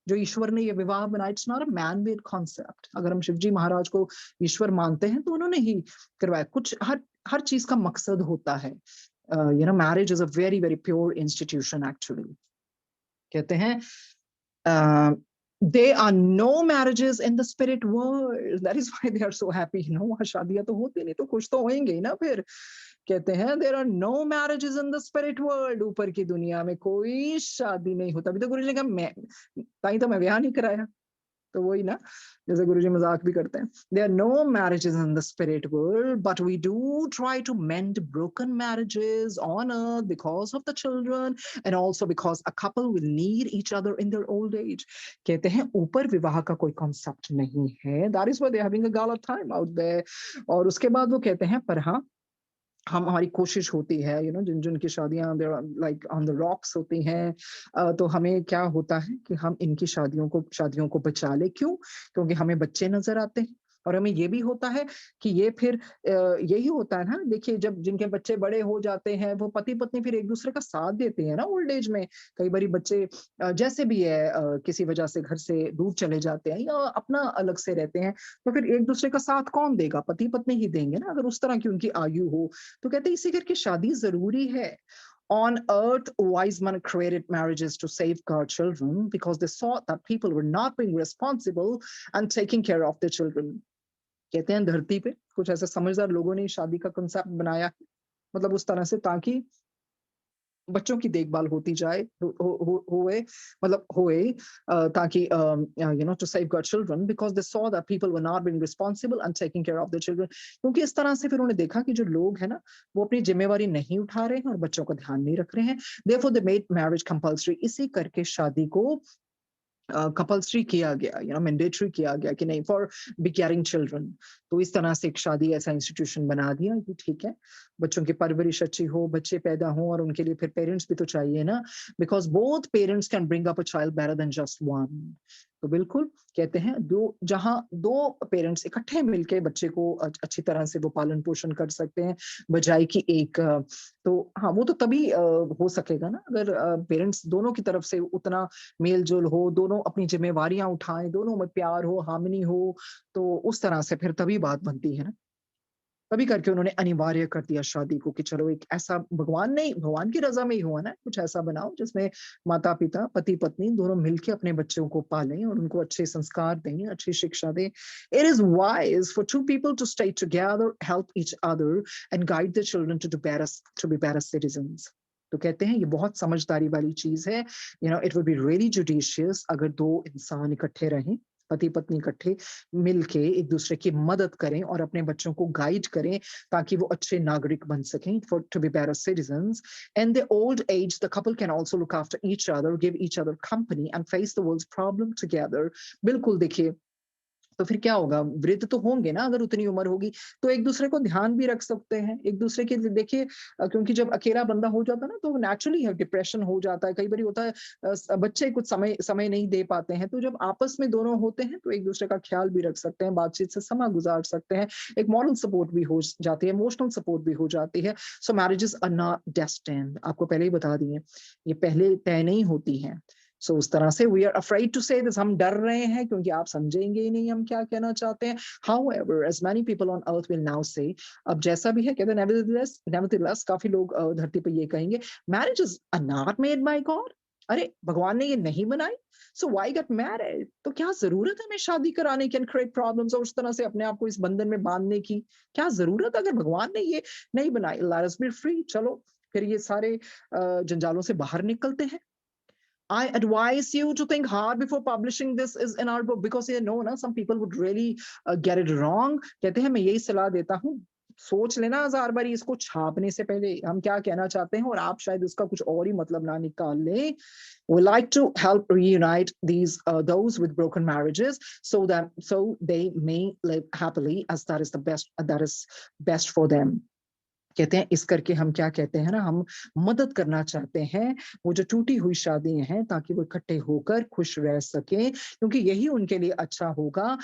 जो ईश्वर ने ये विवाह बनाया। It's not a man made concept. अगर हम शिव जी महाराज को ईश्वर मानते हैं तो उन्होंने ही करवाया। कुछ हर हर चीज का मकसद होता है। Marriage is a very very pure institution actually. कहते हैं there are no marriages in the spirit world, that is why they are so happy, वहाँ शादियां तो होती नहीं, तो कुछ तो होंगे ही ना। फिर कहते हैं there are no marriages in the spirit world, ऊपर की दुनिया में कोई शादी नहीं होता। अभी तो गुरु जी ने कहा मैं ताई तो मैं ब्याह नहीं कराया। तो वही ना, जैसे गुरुजी मजाक भी करते हैं, there are no marriages in the spirit world, but we do try to mend broken marriages on earth because of the children and also because a couple will need each other in their old age. कहते हैं ऊपर विवाह का कोई concept नहीं है, that is why they're having a gala time out there. और उसके बाद वो कहते हैं पर हाँ, हमारी कोशिश होती है, यू नो, जिन जिन की शादियां लाइक ऑन द रॉक्स होती हैं, तो हमें क्या होता है कि हम इनकी शादियों को बचा ले। क्यों? क्योंकि हमें बच्चे नजर आते हैं और हमें ये भी होता है कि ये फिर यही होता है ना, देखिए जब जिनके बच्चे बड़े हो जाते हैं वो पति पत्नी फिर एक दूसरे का साथ देते हैं ना ओल्ड एज में। कई बारी बच्चे जैसे भी है किसी वजह से घर से दूर चले जाते हैं या अपना अलग से रहते हैं, तो फिर एक दूसरे का साथ कौन देगा? पति पत्नी ही देंगे ना, अगर उस तरह की उनकी आयु हो। तो कहते हैं इसी करके शादी जरूरी है। On earth, wise men created marriages to safeguard children because they saw that people were not being responsible and taking care of their children. कहते हैं धरती पे कुछ ऐसे समझदार लोगों ने शादी का कंसेप्ट बनाया, मतलब उस तरह से ताकि बच्चों की देखभाल होती जाए, होए, मतलब होए, ताकि you know, to safeguard children because they saw that people were not being responsible and taking care of the children. क्योंकि इस तरह से फिर उन्होंने देखा कि जो लोग हैं ना, वो अपनी जिम्मेवारी नहीं उठा रहे हैं और बच्चों का ध्यान नहीं रख रहे हैं। Therefore they made marriage compulsory. इसी करके शादी को कंपल्सरी किया गया, यू नो, मैंडेटरी किया गया कि नहीं, फॉर बिगैरिंग चिल्ड्रन। तो इस तरह से एक शादी ऐसा इंस्टीट्यूशन बना दिया कि ठीक है, बच्चों की परवरिश अच्छी हो, बच्चे पैदा हो, और उनके लिए फिर पेरेंट्स भी तो चाहिए ना, because both parents can bring up a child better than just one. तो बिल्कुल कहते हैं जहां दो पेरेंट्स इकट्ठे मिलके बच्चे को अच्छी तरह से वो पालन पोषण कर सकते हैं, बजाय कि एक तो हाँ, वो तो तभी हो सकेगा ना अगर पेरेंट्स दोनों की तरफ से उतना मेल जोल हो, दोनों अपनी जिम्मेवारियां उठाएं, दोनों में प्यार हो, हार्मनी हो, तो उस तरह से फिर तभी बात बनती है ना। तभी करके उन्होंने अनिवार्य कर दिया शादी को कि चलो एक ऐसा, भगवान की रजा में ही हुआ ना, कुछ ऐसा बनाओ जिसमें माता पिता, पति पत्नी दोनों मिलके अपने बच्चों को पालें और उनको अच्छे संस्कार दें, अच्छी शिक्षा दें। It is wise for two people to stay together, help each other and guide the children to be better citizens. तो कहते हैं ये बहुत समझदारी वाली चीज है। You know, it would be really judicious अगर दो इंसान इकट्ठे रहें, पति पत्नी इकट्ठे मिलके एक दूसरे की मदद करें और अपने बच्चों को गाइड करें ताकि वो अच्छे नागरिक बन सकें, for to be better citizens. And the old age the couple can also look after each other, give each other company and face the world's problem together. बिल्कुल देखिए, तो फिर क्या होगा, वृद्ध तो होंगे ना, अगर उतनी उम्र होगी तो एक दूसरे को ध्यान भी रख सकते हैं, एक दूसरे के देखिए, क्योंकि जब अकेला बंदा हो जाता है ना तो नेचुरली है डिप्रेशन हो जाता है, कई बार होता है बच्चे कुछ समय समय नहीं दे पाते हैं, तो जब आपस में दोनों होते हैं तो एक दूसरे का ख्याल भी रख सकते हैं, बातचीत से समय गुजार सकते हैं, एक मॉरल सपोर्ट भी हो जाती है, इमोशनल सपोर्ट भी हो जाती है। सो मैरिजेस आर नॉट डेस्टिन्ड, आपको पहले ही बता दिए, ये पहले तय नहीं होती है। सो उस तरह से वी आर अफ्रेड टू से दिस, हम डर रहे हैं क्योंकि आप समझेंगे ही नहीं हम क्या कहना चाहते हैं। However, as many people on earth will now say, अब जैसा भी है कहते हैं, nevertheless काफी लोग धरती पे ये कहेंगे, marriages are not made by God। अरे भगवान ने ये नहीं बनाई, so why get married? तो क्या जरूरत है हमें शादी कराने की, create problems और उस तरह से अपने आप को इस बंधन में बांधने की? क्या जरूरत अगर भगवान ने ये नहीं बनाई? Let us be free। चलो फिर ये सारे जंजालों से बाहर निकलते हैं। I advise you to think hard before publishing this is in our book because you know ना, some people would really get it wrong। कहते हैं मैं यही सलाह देता हूँ, सोच लेना 1000 बारी इसको छापने से पहले हम क्या कहना चाहते हैं और आप शायद उसका कुछ और ही मतलब ना निकाल लें। We like to help reunite those with broken marriages so they may live happily as that is best for them। कहते हैं इस करके हम क्या कहते हैं ना, हम मदद करना चाहते हैं वो जो टूटी हुई शादियां हैं, ताकि वो इकट्ठे होकर खुश रह सकें, क्योंकि यही उनके लिए अच्छा होगा।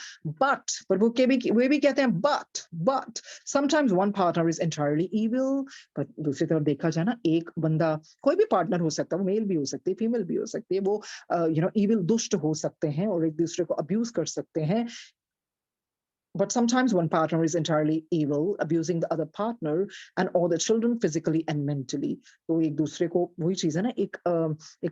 पर वे भी कहते हैं but sometimes one partner is entirely evil. पर दूसरी तरफ देखा जाए ना, एक बंदा, कोई भी पार्टनर हो सकता है, वो मेल भी हो सकती है, फीमेल भी हो सकती है, वो यू नो इविल, दुष्ट हो सकते हैं और एक दूसरे को अब्यूज कर सकते हैं। But sometimes one partner is entirely evil, abusing the other partner and all the children physically and mentally। तो एक दूसरे को, वही चीज है ना, एक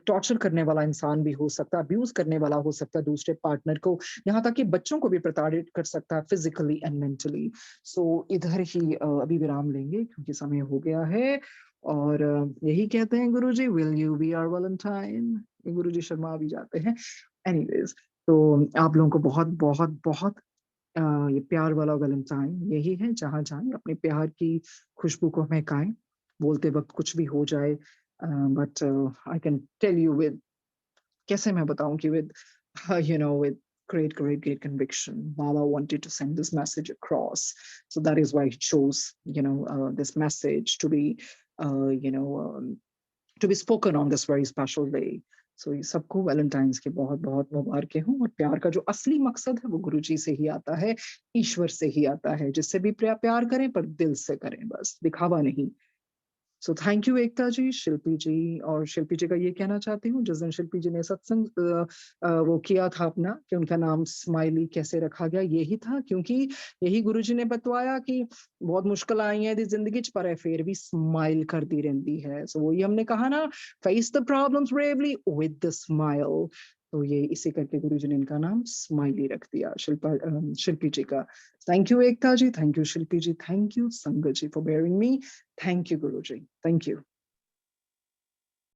टॉर्चर करने वाला इंसान भी हो सकता है, अब्यूज करने वाला हो सकता है दूसरे पार्टनर को, यहाँ तक कि बच्चों को भी प्रताड़ित कर सकता है फिजिकली एंड मेंटली। सो इधर ही अभी विराम लेंगे क्योंकि समय हो गया है। और यही कहते हैं Guruji, will you be our valentine. Guruji Sharma भी जाते हैं। एनीवेज, तो आप लोगों को बहुत बहुत बहुत ये प्यार वाला वैलेंटाइन यही है, जहाँ जाएँ अपने प्यार की खुशबू को महकाएँ, बोलते वक़्त कुछ भी हो जाए, but I can tell you with, कैसे मैं बताऊँ कि with with great conviction, Baba wanted to send this message across. So that is why he chose, this message to be, to be spoken on this very special day. So ये सबको Valentine's की बहुत-बहुत मुबारकें हों, और प्यार का जो असली मकसद है वो गुरुजी से ही आता है, ईश्वर से ही आता है। जिससे भी प्यार करें पर दिल से करें बस, दिखावा नहीं। सो थैंक यू एकता जी, शिल्पी जी, और शिल्पी जी का ये कहना चाहती हूँ, जिस दिन शिल्पी जी ने सत्संग वो किया था अपना, कि उनका नाम स्माइली कैसे रखा गया, यही था क्योंकि यही गुरुजी ने बतवाया कि बहुत मुश्किल आई है जिंदगी च, पर फिर भी स्माइल करती रहती है। सो वही हमने कहा ना, face the problems bravely with the smile. तो ये इसी करके गुरुजी ने इनका नाम स्माइली रख दिया, शिल्पी जी का। Thank you Ekta ji, thank you Shilpi ji, thank you Sangat ji for bearing me. Thank you, Guruji. Thank you.